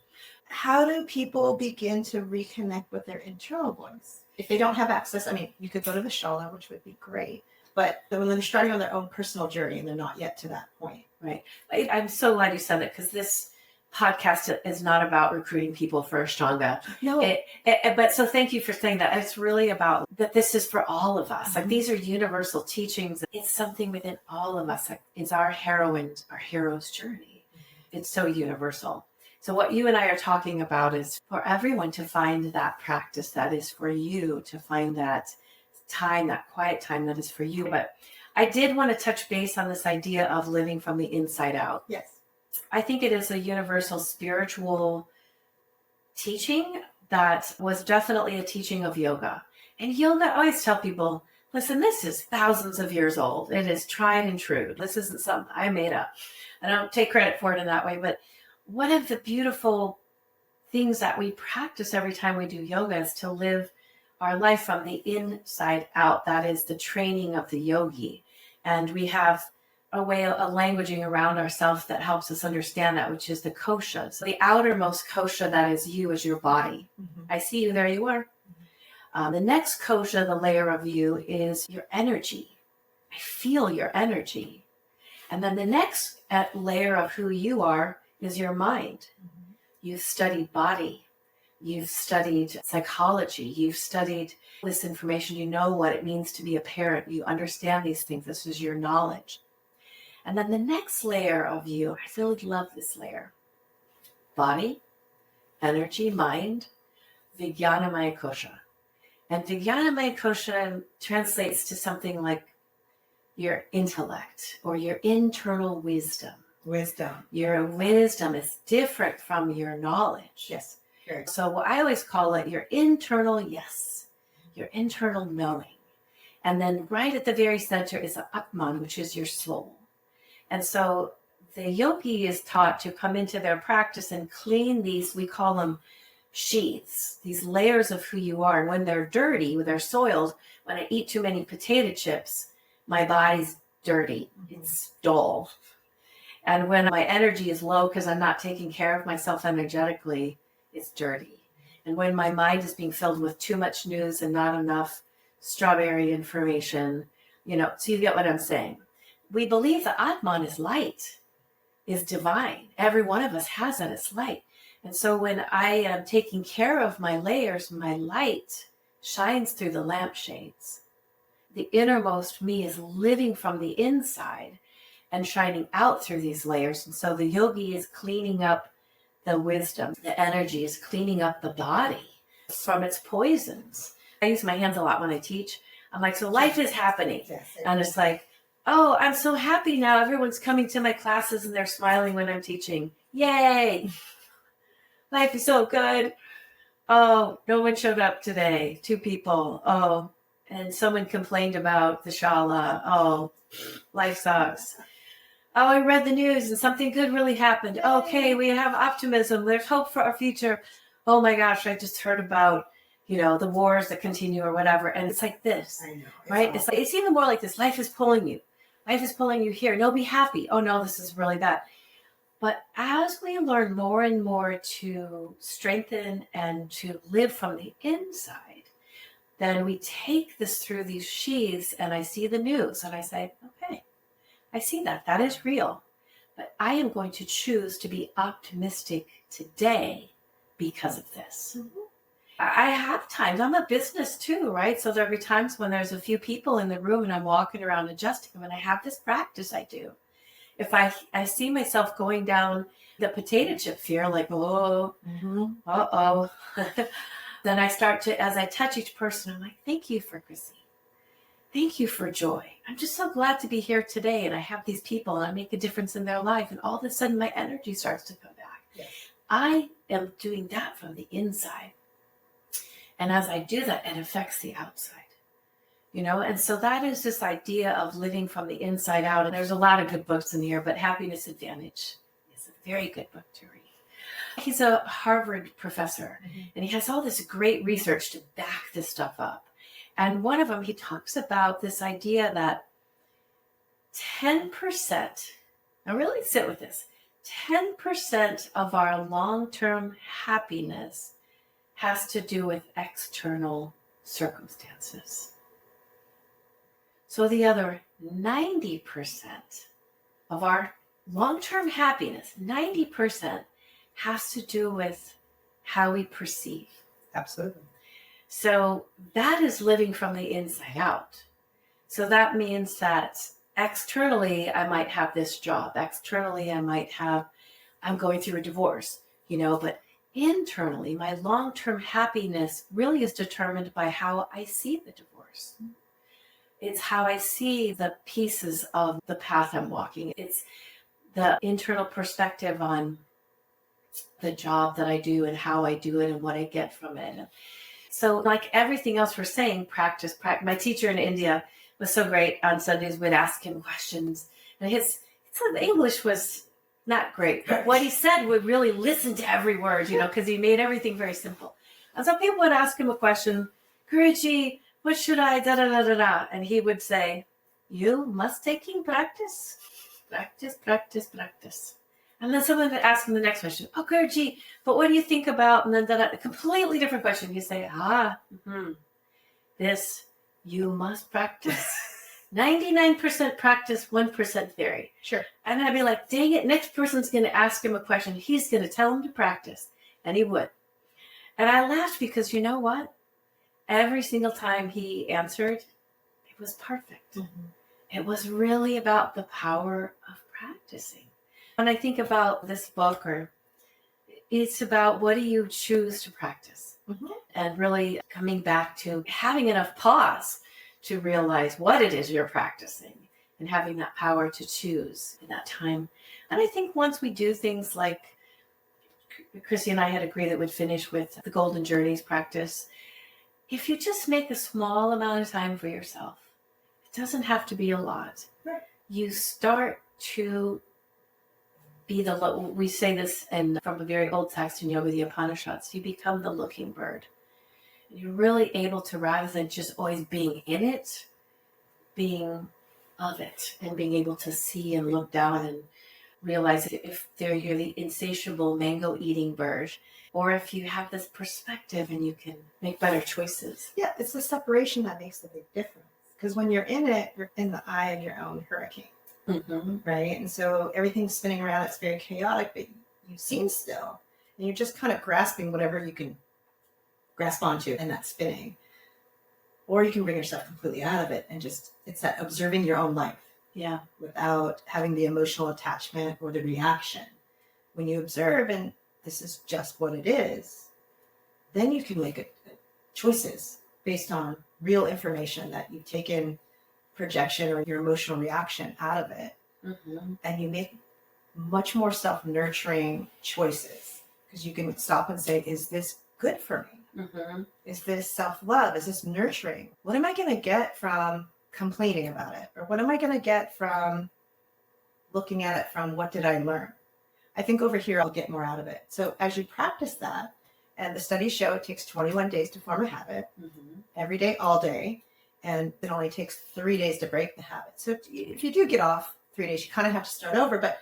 how do people begin to reconnect with their internal voice? If they don't have access, you could go to the Shala, which would be great, but when they're starting on their own personal journey and they're not yet to that point. Right. I'm so glad you said that, because this podcast is not about recruiting people for Ashtanga. No. But so thank you for saying that. It's really about that this is for all of us. Like these are universal teachings. It's something within all of us. Like, it's our hero's journey. It's so universal. So what you and I are talking about is for everyone to find that practice that is for you, to find that time, that quiet time that is for you. But I did want to touch base on this idea of living from the inside out. Yes. I think it is a universal spiritual teaching that was definitely a teaching of yoga. And yoga, I always tell people, listen, this is thousands of years old. It is tried and true. This isn't something I made up. I don't take credit for it in that way. But one of the beautiful things that we practice every time we do yoga is to live our life from the inside out. That is the training of the yogi. And we have a way of languaging around ourselves that helps us understand that, which is the kosha. So the outermost kosha that is you is your body. I see you, there you are. The next kosha, the layer of you, is your energy. I feel your energy. And then the next layer of who you are is your mind. You've studied body. You've studied psychology. You've studied this information. You know what it means to be a parent. You understand these things. This is your knowledge. And then the next layer of you, I really love this layer. Body, energy, mind, Vijnanamaya Kosha. And Vijnanamaya Kosha translates to something like your intellect or your internal wisdom. Your wisdom is different from your knowledge. Yes. So I always call it your internal yes, your internal knowing. And then right at the very center is the Atman, which is your soul. And so the yogi is taught to come into their practice and clean these, we call them sheaths, these layers of who you are. And when they're dirty, when they're soiled, when I eat too many potato chips, my body's dirty. It's dull. And when my energy is low because I'm not taking care of myself energetically, it's dirty. And when my mind is being filled with too much news and not enough strawberry information, so you get what I'm saying. We believe that Atman is light, is divine. Every one of us has that, it's light. And so when I am taking care of my layers, my light shines through the lampshades. The innermost me is living from the inside and shining out through these layers. And so the yogi is cleaning up the wisdom. The energy is cleaning up the body from its poisons. I use my hands a lot when I teach. I'm like, so life is happening. And it's like, oh, I'm so happy now. Everyone's coming to my classes and they're smiling when I'm teaching. Yay. Life is so good. Oh, no one showed up today. 2 people. Oh, and someone complained about the Shala. Oh, life sucks. Oh, I read the news and something good really happened. Okay, we have optimism. There's hope for our future. Oh my gosh, I just heard about, the wars that continue or whatever. And it's like this, I know, right? It's even more like this. Life is pulling you. Life is pulling you here. No, be happy. Oh no, this is really bad. But as we learn more and more to strengthen and to live from the inside, then we take this through these sheaths, and I see the news and I say, okay, I see that. That is real. But I am going to choose to be optimistic today because of this. I have times, I'm a business too, right? So there'll be times when there's a few people in the room and I'm walking around adjusting them, and I have this practice I do. If I see myself going down the potato chip fear, like, oh, uh-oh, then I start to, as I touch each person, I'm like, thank you for Chrissie. Thank you for joy. I'm just so glad to be here today. And I have these people and I make a difference in their life. And all of a sudden my energy starts to come back. Yes. I am doing that from the inside. And as I do that, it affects the outside. And so that is this idea of living from the inside out. And there's a lot of good books in here, but Happiness Advantage is a very good book to read. He's a Harvard professor, and he has all this great research to back this stuff up. And one of them, he talks about this idea that 10%, now really sit with this, 10% of our long-term happiness has to do with external circumstances. So the other 90% of our long-term happiness, 90% has to do with how we perceive. Absolutely. So that is living from the inside out. So that means that externally, I might have this job. Externally, I'm going through a divorce, but internally, my long-term happiness really is determined by how I see the divorce. It's how I see the pieces of the path I'm walking. It's the internal perspective on the job that I do and how I do it and what I get from it. So like everything else we're saying, practice. My teacher in India was so great. On Sundays, we'd ask him questions. And his English was not great. But what he said would really listen to every word, because he made everything very simple. And so people would ask him a question, Guruji, what should I, da-da-da-da-da? And he would say, you must taking practice. Practice, practice, practice. And then someone would ask him the next question. Oh, Guruji, but what do you think about? And then a completely different question. You say, this, you must practice. 99% practice, 1% theory. Sure. And I'd be like, dang it, next person's going to ask him a question. He's going to tell him to practice. And he would. And I laughed because you know what? Every single time he answered, it was perfect. Mm-hmm. It was really about the power of practicing. When I think about this book, it's about what do you choose to practice? Mm-hmm. And really coming back to having enough pause to realize what it is you're practicing and having that power to choose in that time. And I think once we do things like Chrissie and I had agreed that we'd finish with the Golden Journeys practice, if you just make a small amount of time for yourself, it doesn't have to be a lot. Right. You start to be we say this from a very old text in Yoga, the Upanishads, you become the looking bird. And you're really able to, rather than just always being in it, being of it and being able to see and look down and realize if you're the insatiable mango eating bird, or if you have this perspective and you can make better choices. Yeah, it's the separation that makes the big difference. Because when you're in it, you're in the eye of your own hurricane. Mm-hmm. Right? And so everything's spinning around. It's very chaotic, but you seem still. And you're just kind of grasping whatever you can grasp onto in that spinning. Or you can bring yourself completely out of it and it's that observing your own life. Yeah. Without having the emotional attachment or the reaction. When you observe and this is just what it is, then you can make choices based on real information that you've taken projection or your emotional reaction out of it. Mm-hmm. And you make much more self-nurturing choices because you can stop and say, is this good for me? Mm-hmm. Is this self-love? Is this nurturing? What am I going to get from complaining about it? Or what am I going to get from looking at it from what did I learn? I think over here, I'll get more out of it. So as you practice that, and the studies show it takes 21 days to form a habit, mm-hmm. every day, all day. And it only takes 3 days to break the habit. So if you do get off 3 days, you kind of have to start over, but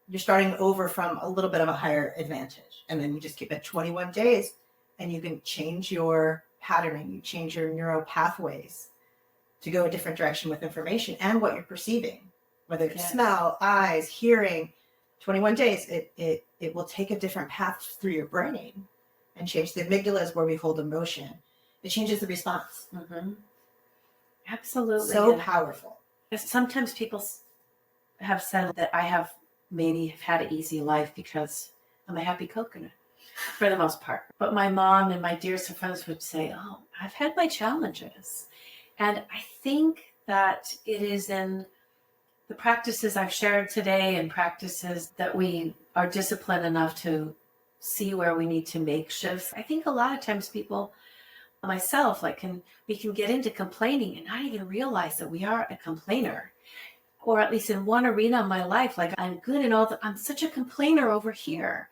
you're starting over from a little bit of a higher advantage. And then you just keep it 21 days and you can change your patterning. You change your neural pathways to go a different direction with information and what you're perceiving, whether it's smell, eyes, hearing. 21 days, it will take a different path through your brain and change. The amygdala is where we hold emotion. It changes the response. Mm-hmm. Absolutely. So powerful. Sometimes people have said that I have maybe had an easy life because I'm a happy coconut for the most part. But my mom and my dearest friends would say, oh, I've had my challenges. And I think that it is in the practices I've shared today and practices that we are disciplined enough to see where we need to make shifts. I think a lot of times people, myself, we can get into complaining and not even realize that we are a complainer, or at least in one arena of my life, I'm good in I'm such a complainer over here.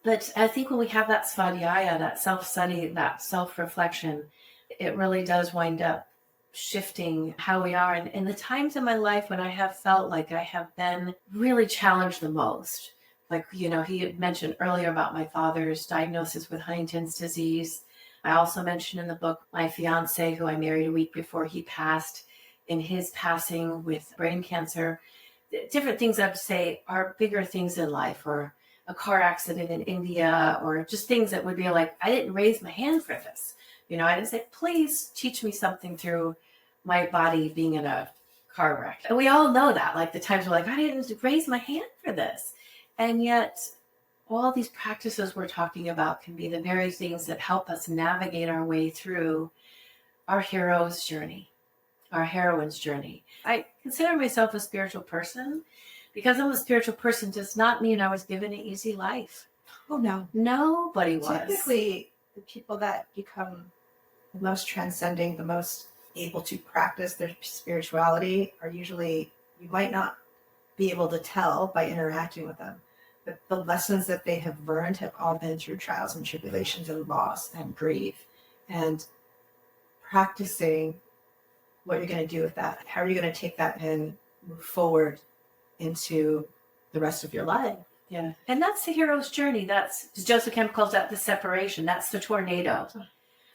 But I think when we have that svadhyaya, that self-study, that self-reflection, it really does wind up shifting how we are. And in the times in my life when I have felt like I have been really challenged the most, he had mentioned earlier about my father's diagnosis with Huntington's disease. I also mentioned in the book my fiance, who I married a week before he passed, in his passing with brain cancer. Different things I'd say are bigger things in life, or a car accident in India, or just things that would be like, I didn't raise my hand for this. I didn't say, please teach me something through my body being in a car wreck. And we all know that, like the times we're like, I didn't raise my hand for this. And yet all these practices we're talking about can be the very things that help us navigate our way through our hero's journey, our heroine's journey. I consider myself a spiritual person. Because I'm a spiritual person does not mean I was given an easy life. Oh, no. Nobody was. Typically, the people that become the most transcending, the most able to practice their spirituality are usually, you might not be able to tell by interacting with them, but the lessons that they have learned have all been through trials and tribulations and loss and grief. And practicing what you're going to do with that. How are you going to take that and move forward into the rest of your life? Yeah. And that's the hero's journey. That's, Joseph Campbell calls that the separation. That's the tornado,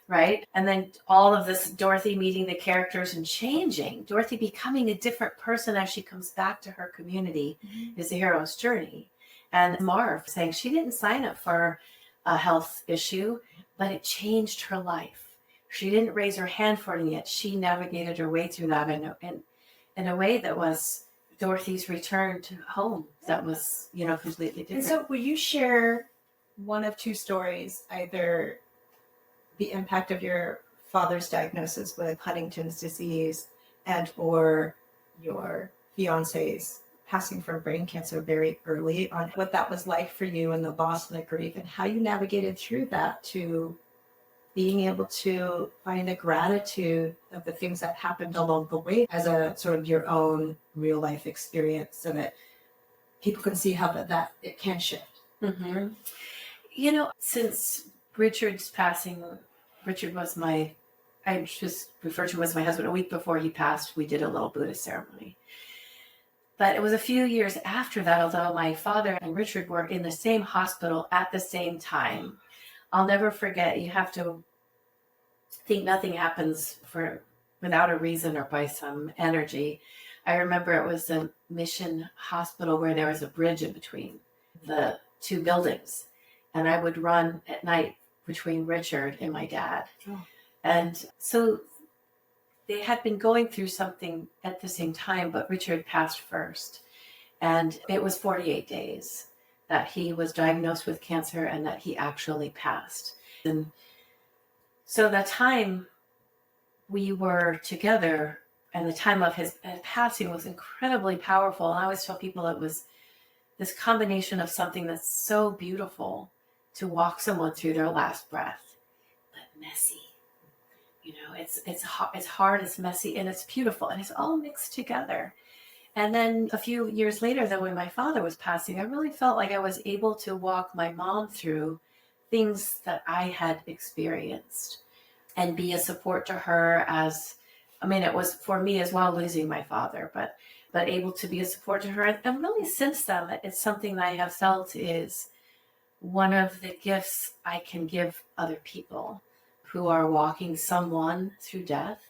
right? And then all of this, Dorothy meeting the characters and changing, Dorothy becoming a different person as she comes back to her community is the hero's journey. And Marv saying she didn't sign up for a health issue, but it changed her life. She didn't raise her hand for it, and yet she navigated her way through that in a way that was Dorothy's return to home. That was, completely different. And so will you share one of two stories, either the impact of your father's diagnosis with Huntington's disease and or your fiance's passing from brain cancer very early, on what that was like for you and the loss and the grief, and how you navigated through that to being able to find a gratitude of the things that happened along the way as a sort of your own real life experience, so that people can see how that it can shift. Mm-hmm. Since Richard's passing, Richard was I just refer to him as my husband. A week before he passed, we did a little Buddha ceremony. But it was a few years after that, although my father and Richard were in the same hospital at the same time. I'll never forget, you have to think nothing happens without a reason or by some energy. I remember it was a mission hospital where there was a bridge in between the two buildings. And I would run at night between Richard and my dad. Oh. And so they had been going through something at the same time, but Richard passed first. And it was 48 days that he was diagnosed with cancer and that he actually passed. And so the time we were together and the time of his passing was incredibly powerful. And I always tell people it was this combination of something that's so beautiful to walk someone through their last breath, but messy. It's hard, it's messy, and it's beautiful, and it's all mixed together. And then a few years later, when my father was passing, I really felt like I was able to walk my mom through things that I had experienced and be a support to her it was for me as well, losing my father, but able to be a support to her. And really since then, it's something that I have felt is one of the gifts I can give other people who are walking someone through death.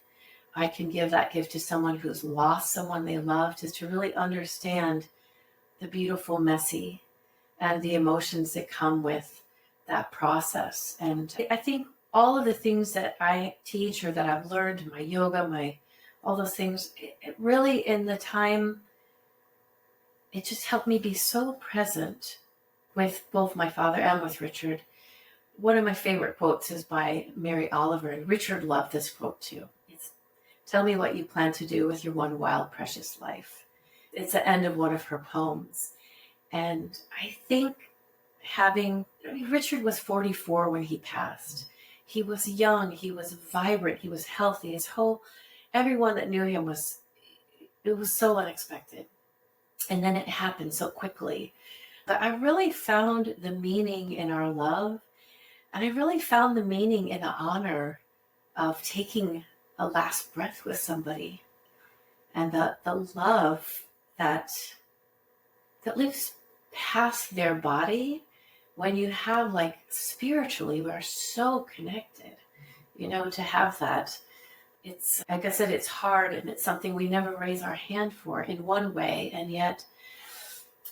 I can give that gift to someone who's lost someone they loved, is to really understand the beautiful, messy, and the emotions that come with that process. And I think all of the things that I teach or that I've learned in my yoga, all those things, it really in the time, it just helped me be so present with both my father and with Richard. One of my favorite quotes is by Mary Oliver, and Richard loved this quote too. It's, "Tell me what you plan to do with your one wild, precious life." It's the end of one of her poems. And I think Richard was 44 when he passed. He was young, he was vibrant, he was healthy. Everyone that knew him it was so unexpected. And then it happened so quickly. But I really found the meaning in our love. And I really found the meaning in the honor of taking a last breath with somebody, and the love that lives past their body. When you have, spiritually, we're so connected, to have that. It's, like I said, it's hard, and it's something we never raise our hand for in one way. And yet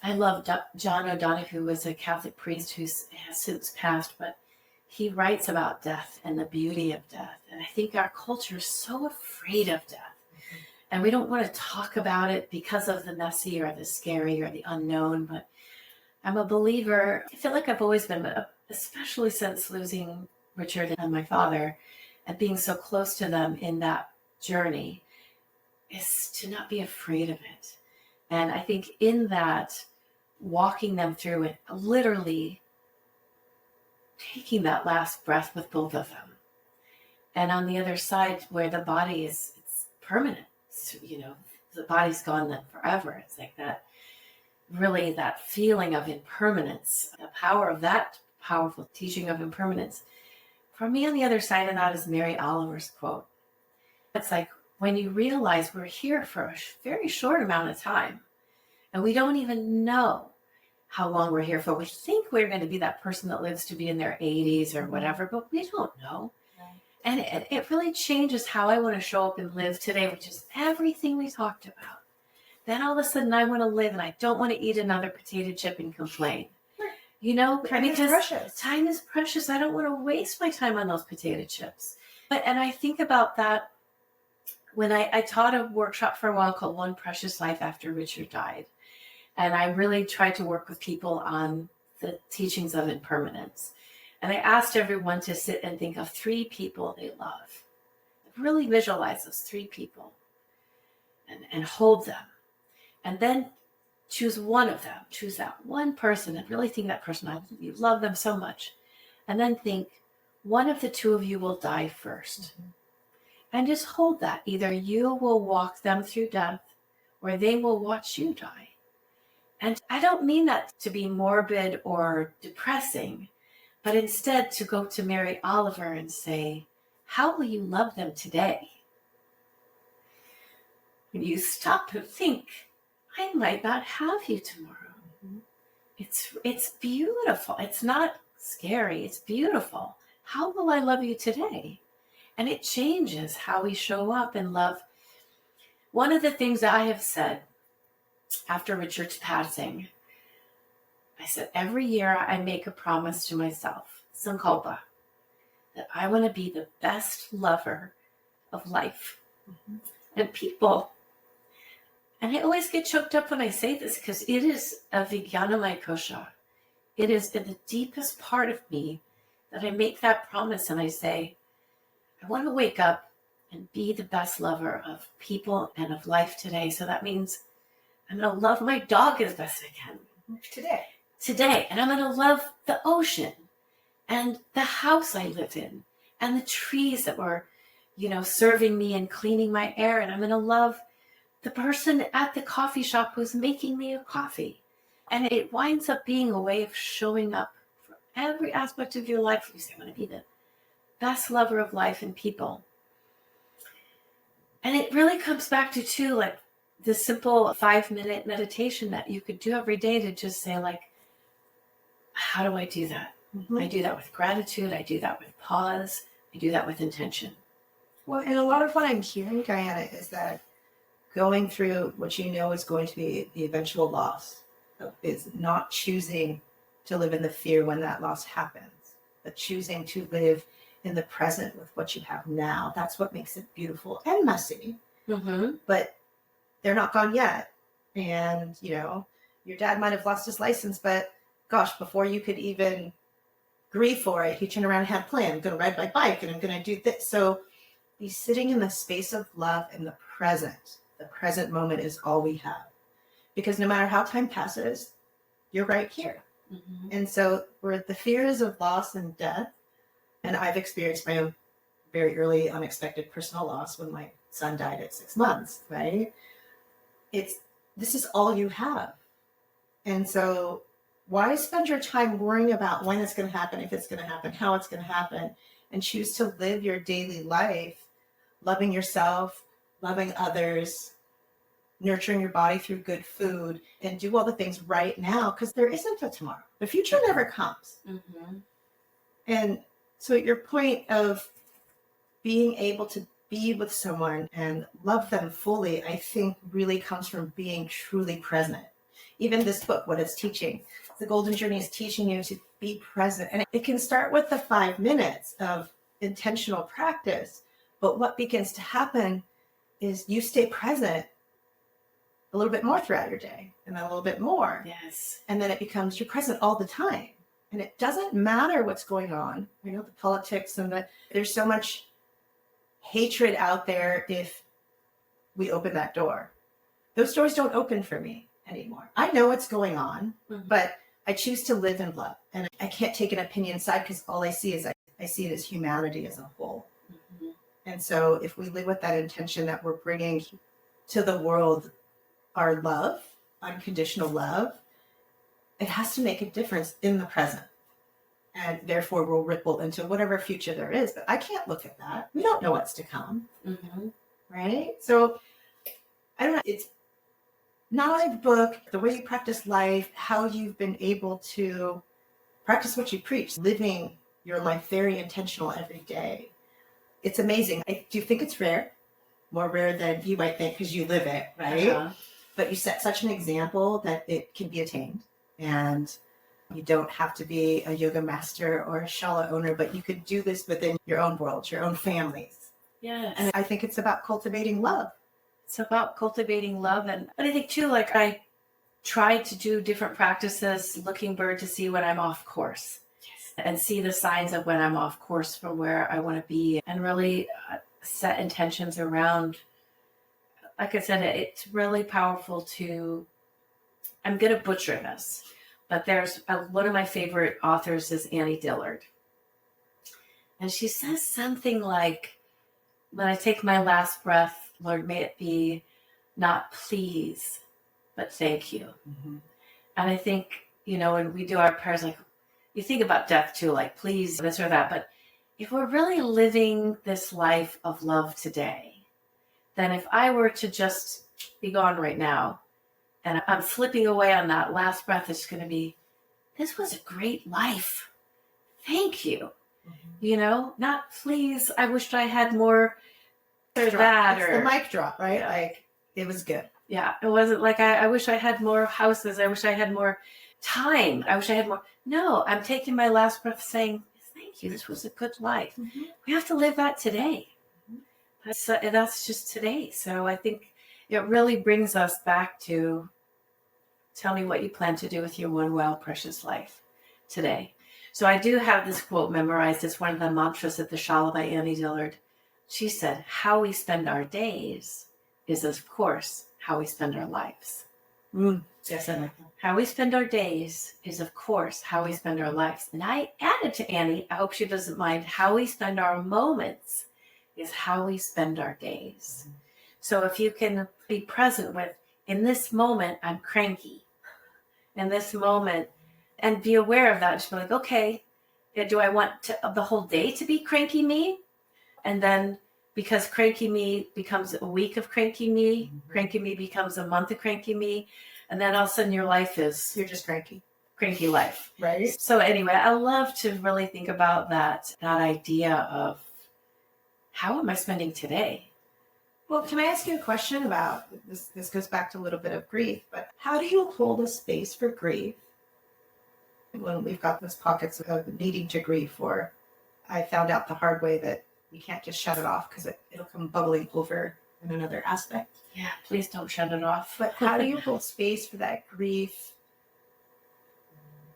I love John O'Donohue, who was a Catholic priest who has since passed, but he writes about death and the beauty of death. And I think our culture is so afraid of death. And we don't want to talk about it because of the messy or the scary or the unknown. But I'm a believer. I feel like I've always been, especially since losing Richard and my father and being so close to them in that journey, is to not be afraid of it. And I think in that, walking them through it, literally taking that last breath with both of them. And on the other side, where the body it's permanent, the body's gone then forever. It's like that, really that feeling of impermanence, the power of that powerful teaching of impermanence. For me, on the other side of that is Mary Oliver's quote. It's like, when you realize we're here for a very short amount of time, and we don't even know how long we're here for. We think we're going to be that person that lives to be in their 80s or whatever, but we don't know. Right. And it really changes how I want to show up and live today, which is everything we talked about. Then all of a sudden I want to live and I don't want to eat another potato chip and complain. Right. Time is precious. Time is precious. I don't want to waste my time on those potato chips. And I think about that when I taught a workshop for a while called One Precious Life after Richard died. And I really tried to work with people on the teachings of impermanence. And I asked everyone to sit and think of 3 people they love. Really visualize those 3 people and hold them. And then choose one of them. Choose that one person and really think that person, you love them so much. And then think, one of the 2 of you will die first. Mm-hmm. And just hold that. Either you will walk them through death or they will watch you die. And I don't mean that to be morbid or depressing, but instead to go to Mary Oliver and say, how will you love them today? When you stop and think, I might not have you tomorrow. Mm-hmm. It's beautiful. It's not scary. It's beautiful. How will I love you today? And it changes how we show up in love. One of the things I have said after Richard's passing, I said, every year I make a promise to myself, Sankalpa, that I want to be the best lover of life and people. And I always get choked up when I say this because it is a Vijnanamaya kosha. It is in the deepest part of me that I make that promise and I say, I want to wake up and be the best lover of people and of life today. So that means I'm going to love my dog as best I can. Today. And I'm going to love the ocean and the house I live in and the trees that were, serving me and cleaning my air. And I'm going to love the person at the coffee shop who's making me a coffee. And it winds up being a way of showing up for every aspect of your life. You say, I want to be the best lover of life and people. And it really comes back to, too, like the simple 5-minute meditation that you could do every day to just say, like, how do I do that? Mm-hmm. I do that with gratitude. I do that with pause. I do that with intention. Well, and a lot of what I'm hearing, Diana, is that going through what is going to be the eventual loss is not choosing to live in the fear when that loss happens, but choosing to live in the present with what you have now. That's what makes it beautiful and messy. Mm-hmm. But they're not gone yet. And, your dad might have lost his license, but gosh, before you could even grieve for it, he turned around and had a plan. I'm going to ride my bike and I'm going to do this. So be sitting in the space of love in the present. The present moment is all we have. Because no matter how time passes, you're right here. Mm-hmm. And so we're the fears of loss and death. And I've experienced my own very early unexpected personal loss when my son died at 6 months, right? This is all you have. And so why spend your time worrying about when it's going to happen, if it's going to happen, how it's going to happen, and choose to live your daily life, loving yourself, loving others, nurturing your body through good food, and do all the things right now, because there isn't a tomorrow. The future never comes. Mm-hmm. And so your point of being able to be with someone and love them fully, I think really comes from being truly present. Even this book, what it's teaching, the Golden Journey is teaching you to be present. And it can start with the 5 minutes of intentional practice. But what begins to happen is you stay present a little bit more throughout your day, and then a little bit more. Yes. And then it becomes you're present all the time. And it doesn't matter what's going on. I know the politics and there's so much hatred out there if we open that door. Those doors don't open for me anymore. I know what's going on, but I choose to live in love. And I can't take an opinion side because all I see is I see it as humanity as a whole. Mm-hmm. And so if we live with that intention that we're bringing to the world our love, unconditional love, it has to make a difference in the present. And therefore will ripple into whatever future there is. But I can't look at that. We don't know what's to come. Mm-hmm. Right? So I don't know. It's not only the book, the way you practice life, how you've been able to practice what you preach, living your life very intentional every day. It's amazing. I do think it's rare, more rare than you might think because you live it, right? Uh-huh. But you set such an example that it can be attained. And you don't have to be a yoga master or a Shala owner, but you could do this within your own world, your own families. Yes. And I think it's about cultivating love. It's about cultivating love. And I think too, like I try to do different practices, looking bird to see when I'm off course. Yes. And see the signs of when I'm off course from where I want to be, and really set intentions around. Like I said, it's really powerful to, I'm going to butcher this, but there's one of my favorite authors is Annie Dillard. And she says something like, when I take my last breath, Lord, may it be not please, but thank you. Mm-hmm. And I think, when we do our prayers, like you think about death too, like please this or that. But if we're really living this life of love today, then if I were to just be gone right now and I'm slipping away on that last breath, it's going to be, this was a great life. Thank you. Mm-hmm. Not please, I wished I had more or that. It's the mic drop, right? Yeah. Like, it was good. Yeah. It wasn't like, I wish I had more houses. I wish I had more time. I wish I had more. No, I'm taking my last breath saying, thank you. This was a good life. Mm-hmm. We have to live that today. That's just today. So I think it really brings us back to tell me what you plan to do with your one wild, precious life today. So I do have this quote memorized. It's one of the mantras at the Shala by Annie Dillard. She said, how we spend our days is, of course, how we spend our lives. Yes, I like that. How we spend our days is, of course, how we spend our lives. And I added to Annie, I hope she doesn't mind, how we spend our moments is how we spend our days. So if you can be present with, in this moment, I'm cranky. In this moment, and be aware of that. Just be like, okay, do I want the whole day to be cranky me? And then because cranky me becomes a week of cranky me, cranky me becomes a month of cranky me. And then all of a sudden your life is, you're just cranky life. Right. So anyway, I love to really think about that idea of, how am I spending today? Well, can I ask you a question about this? This goes back to a little bit of grief, but how do you hold a space for grief when we've got those pockets of needing to grieve? Or I found out the hard way that you can't just shut it off because it'll come bubbling over in another aspect. Yeah, please don't shut it off. But how do you hold space for that grief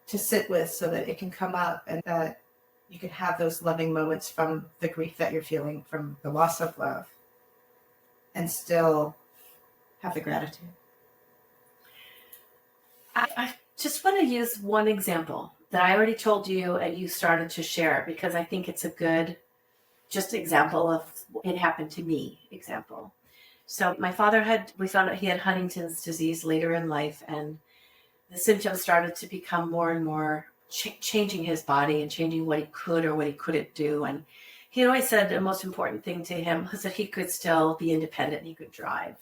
to sit with so that it can come up and that you can have those loving moments from the grief that you're feeling from the loss of love and still have the gratitude? I just want to use one example that I already told you and you started to share because I think it's a good just example of it happened to me example. So my father we found out he had Huntington's disease later in life, and the symptoms started to become more and more changing his body and changing what he could or what he couldn't do. And he always said the most important thing to him was that he could still be independent, he could drive.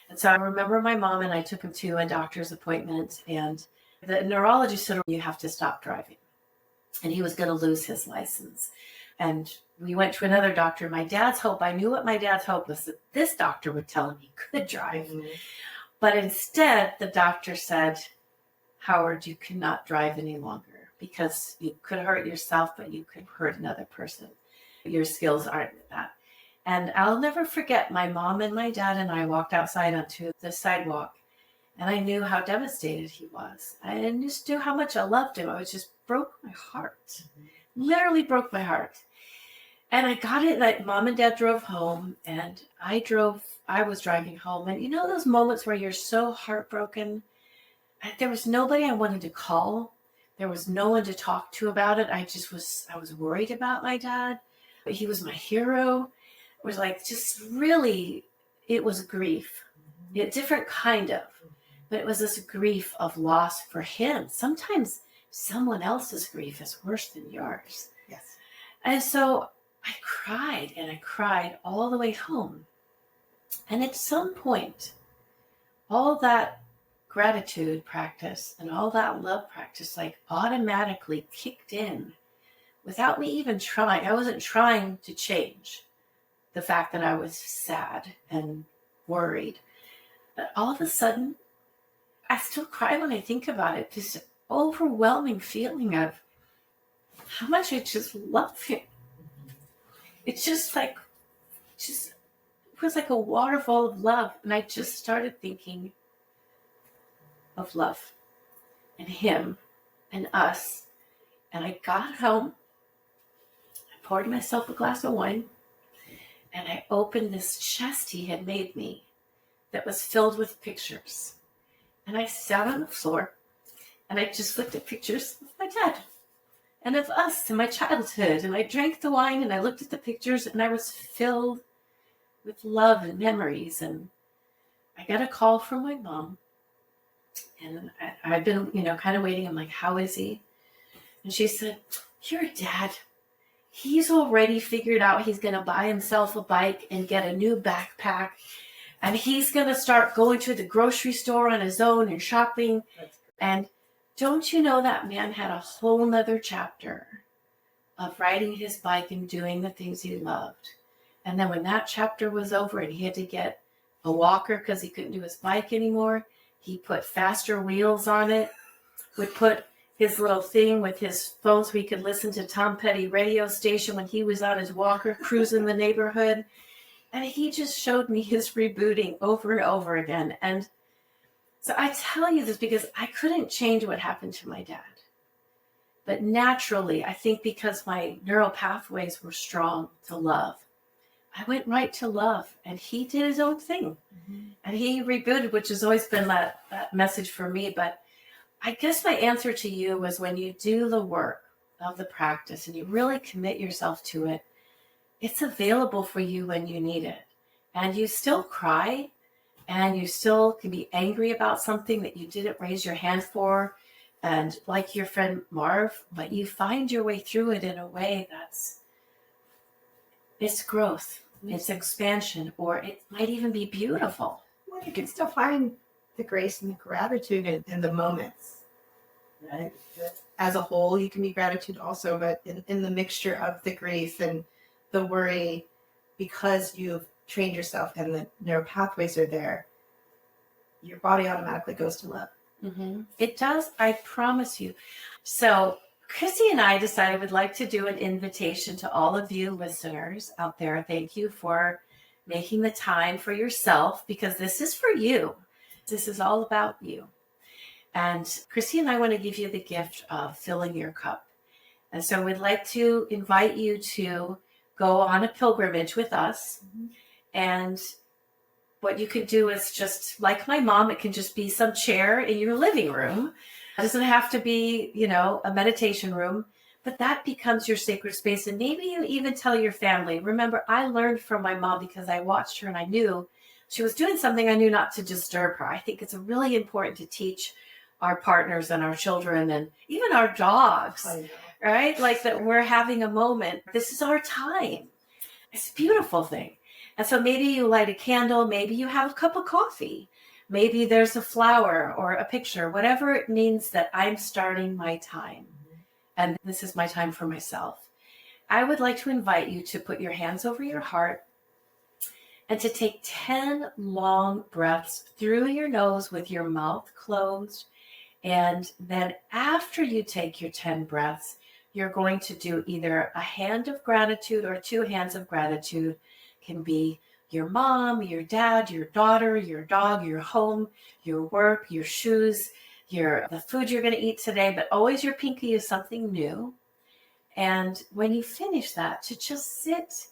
And so I remember my mom and I took him to a doctor's appointment, and the neurologist said, you have to stop driving. And he was going to lose his license. And we went to another doctor. My dad's hope, I knew what my dad's hope was, that this doctor would tell him he could drive. Mm-hmm. But instead, the doctor said, Howard, you cannot drive any longer because you could hurt yourself, but you could hurt another person. Your skills aren't that. And I'll never forget, my mom and my dad and I walked outside onto the sidewalk, and I knew how devastated he was. I just knew how much I loved him. It just broke my heart, literally broke my heart. And I got it, like mom and dad drove home, and I was driving home. And you know those moments where you're so heartbroken? There was nobody I wanted to call. There was no one to talk to about it. I was worried about my dad. But he was my hero. It was like, just really, it was grief. A different kind of, but it was this grief of loss for him. Sometimes someone else's grief is worse than yours. Yes. And so I cried and I cried all the way home. And at some point, all that gratitude practice and all that love practice like automatically kicked in without me even trying. I wasn't trying to change the fact that I was sad and worried. But all of a sudden, I still cry when I think about it. This overwhelming feeling of how much I just love him. It's just like, it was like a waterfall of love. And I just started thinking of love and him and us. And I got home, I poured myself a glass of wine, and I opened this chest he had made me that was filled with pictures. And I sat on the floor and I just looked at pictures of my dad and of us and my childhood. And I drank the wine and I looked at the pictures and I was filled with love and memories. And I got a call from my mom. And I'd been, kind of waiting. I'm like, how is he? And she said, your dad, he's already figured out he's going to buy himself a bike and get a new backpack. And he's going to start going to the grocery store on his own and shopping. And don't you know that man had a whole nother chapter of riding his bike and doing the things he loved. And then when that chapter was over and he had to get a walker because he couldn't do his bike anymore, he put faster wheels on it, would put his little thing with his phone so he could listen to Tom Petty radio station when he was on his walker cruising the neighborhood. And he just showed me his rebooting over and over again. And so I tell you this because I couldn't change what happened to my dad. But naturally, I think because my neural pathways were strong to love, I went right to love. And he did his own thing. Mm-hmm. And he rebooted, which has always been that message for me. But I guess my answer to you was when you do the work of the practice and you really commit yourself to it, it's available for you when you need it. And you still cry and you still can be angry about something that you didn't raise your hand for. And like your friend Marv, but you find your way through it in a way it's growth, it's expansion, or it might even be beautiful. Well, you can still find the grace and the gratitude in the moments, right? As a whole, you can be gratitude also, but in the mixture of the grief and the worry, because you've trained yourself and the neural pathways are there, your body automatically goes to love. Mm-hmm. It does, I promise you. So Chrissie and I decided we'd like to do an invitation to all of you listeners out there. Thank you for making the time for yourself, because this is for you. This is all about you. And Chrissie and I want to give you the gift of filling your cup. And so we'd like to invite you to go on a pilgrimage with us. Mm-hmm. And what you could do is just like my mom, it can just be some chair in your living room. It doesn't have to be, a meditation room, but that becomes your sacred space. And maybe you even tell your family. Remember, I learned from my mom because I watched her and I knew she was doing something. I knew not to disturb her. I think it's really important to teach our partners and our children and even our dogs, right? Like that we're having a moment. This is our time. It's a beautiful thing. And so maybe you light a candle, maybe you have a cup of coffee, maybe there's a flower or a picture, whatever it means that I'm starting my time. And this is my time for myself. I would like to invite you to put your hands over your heart and to take 10 long breaths through your nose with your mouth closed. And then after you take your 10 breaths, you're going to do either a hand of gratitude or 2 hands of gratitude. It can be your mom, your dad, your daughter, your dog, your home, your work, your shoes, the food you're going to eat today, but always your pinky is something new. And when you finish that, to just sit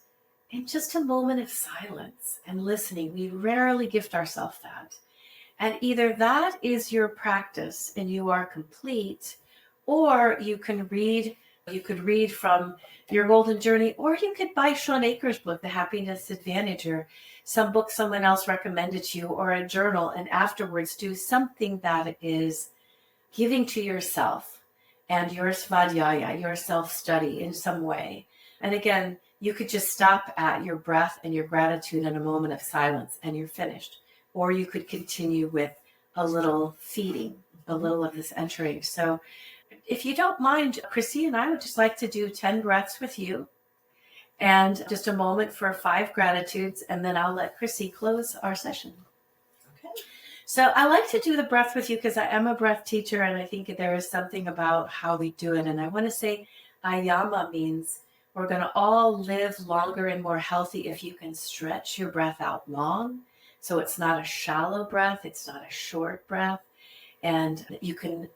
in just a moment of silence and listening. We rarely gift ourselves that. And either that is your practice and you are complete, or you could read from Your Golden Journey, or you could buy Sean Akers' book, The Happiness Advantage, or some book someone else recommended to you, or a journal, and afterwards do something that is giving to yourself and your svadhyaya, your self-study in some way. And again, you could just stop at your breath and your gratitude in a moment of silence and you're finished. Or you could continue with a little feeding, a little of this entering. So if you don't mind, Chrissy and I would just like to do 10 breaths with you and just a moment for 5 gratitudes, and then I'll let Chrissy close our session. Okay. So I like to do the breath with you because I am a breath teacher, and I think there is something about how we do it. And I want to say ayama means we're going to all live longer and more healthy if you can stretch your breath out long. So it's not a shallow breath, it's not a short breath. And you can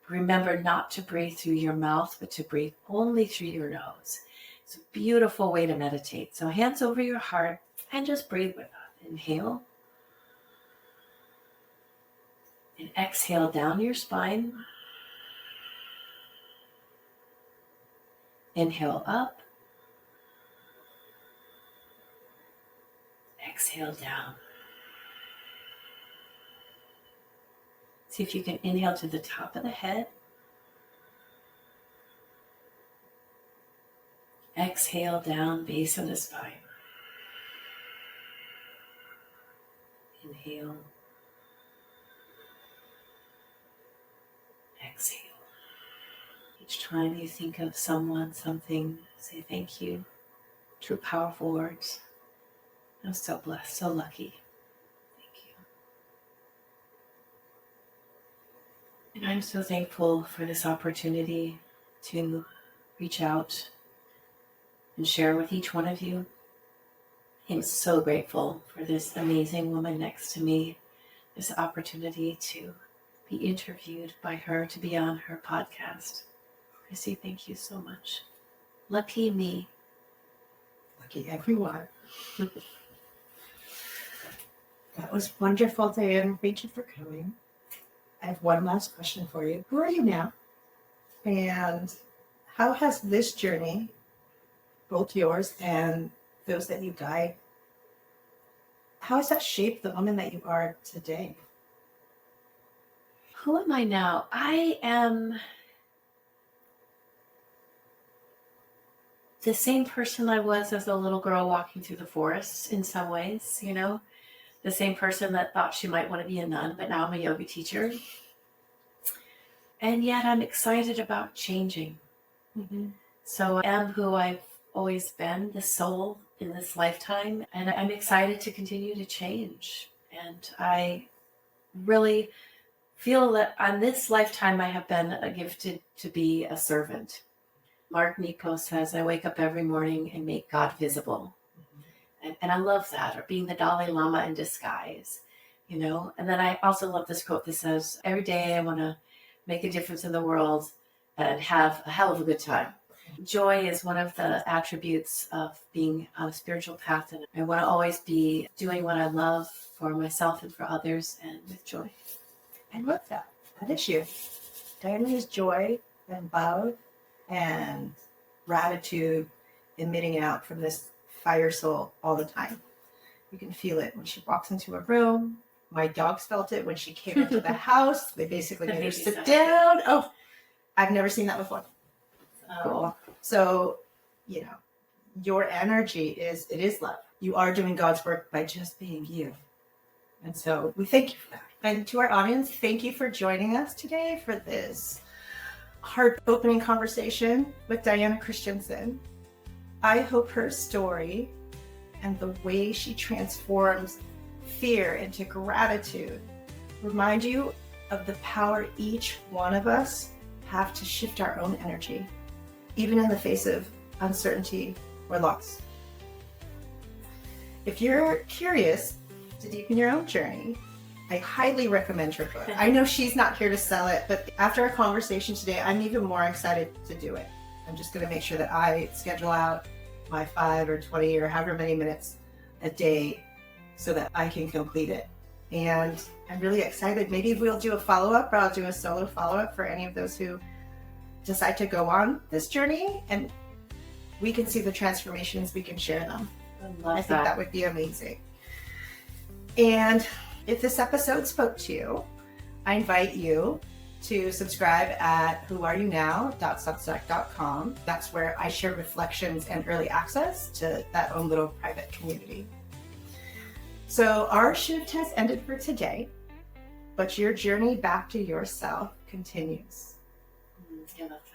remember not to breathe through your mouth, but to breathe only through your nose. It's a beautiful way to meditate. So hands over your heart and just breathe with us. Inhale. And exhale down your spine. Inhale up. Exhale down. See if you can inhale to the top of the head. Exhale down, base of the spine. Inhale. Exhale. Each time you think of someone, something, say thank you. True, powerful words. I'm so blessed, so lucky. Thank you. And I'm so thankful for this opportunity to reach out and share with each one of you. I'm so grateful for this amazing woman next to me, this opportunity to be interviewed by her, to be on her podcast. Chrissy, thank you so much. Lucky me. Lucky everyone. That was wonderful, Diana. Thank you for coming. I have one last question for you. Who are you now? And how has this journey, both yours and those that you guide, how has that shaped the woman that you are today? Who am I now? I am the same person I was as a little girl walking through the forest in some ways, you know? The same person that thought she might want to be a nun, but now I'm a yoga teacher. And yet I'm excited about changing. Mm-hmm. So I am who I've always been, the soul in this lifetime. And I'm excited to continue to change. And I really feel that on this lifetime I have been gifted to be a servant. Mark Nico says, I wake up every morning and make God visible. And I love that, or being the Dalai Lama in disguise, you know. And then I also love this quote that says, every day I want to make a difference in the world and have a hell of a good time. Joy is one of the attributes of being on a spiritual path. And I want to always be doing what I love for myself and for others, and with joy. I love that. That is you. Diana is joy and love and gratitude emitting out from this fire soul all the time. You can feel it when she walks into a room. My dogs felt it when she came into the house. They basically made her sit down. Oh, I've never seen that before. Cool. So, you know, your energy it is love. You are doing God's work by just being you. And so we thank you for that. And to our audience, thank you for joining us today for this heart-opening conversation with Diana Christinson. I hope her story and the way she transforms fear into gratitude remind you of the power each one of us have to shift our own energy, even in the face of uncertainty or loss. If you're curious to deepen your own journey, I highly recommend her book. I know she's not here to sell it, but after our conversation today, I'm even more excited to do it. I'm just going to make sure that I schedule out my 5 or 20 or however many minutes a day so that I can complete it. And I'm really excited. Maybe we'll do a follow-up, or I'll do a solo follow-up for any of those who decide to go on this journey, and we can see the transformations, we can share them. I think that would be amazing. And if this episode spoke to you, I invite you to subscribe at whoareyounow.substack.com. That's where I share reflections and early access to that own little private community. So our shift has ended for today, but your journey back to yourself continues. Yeah, that's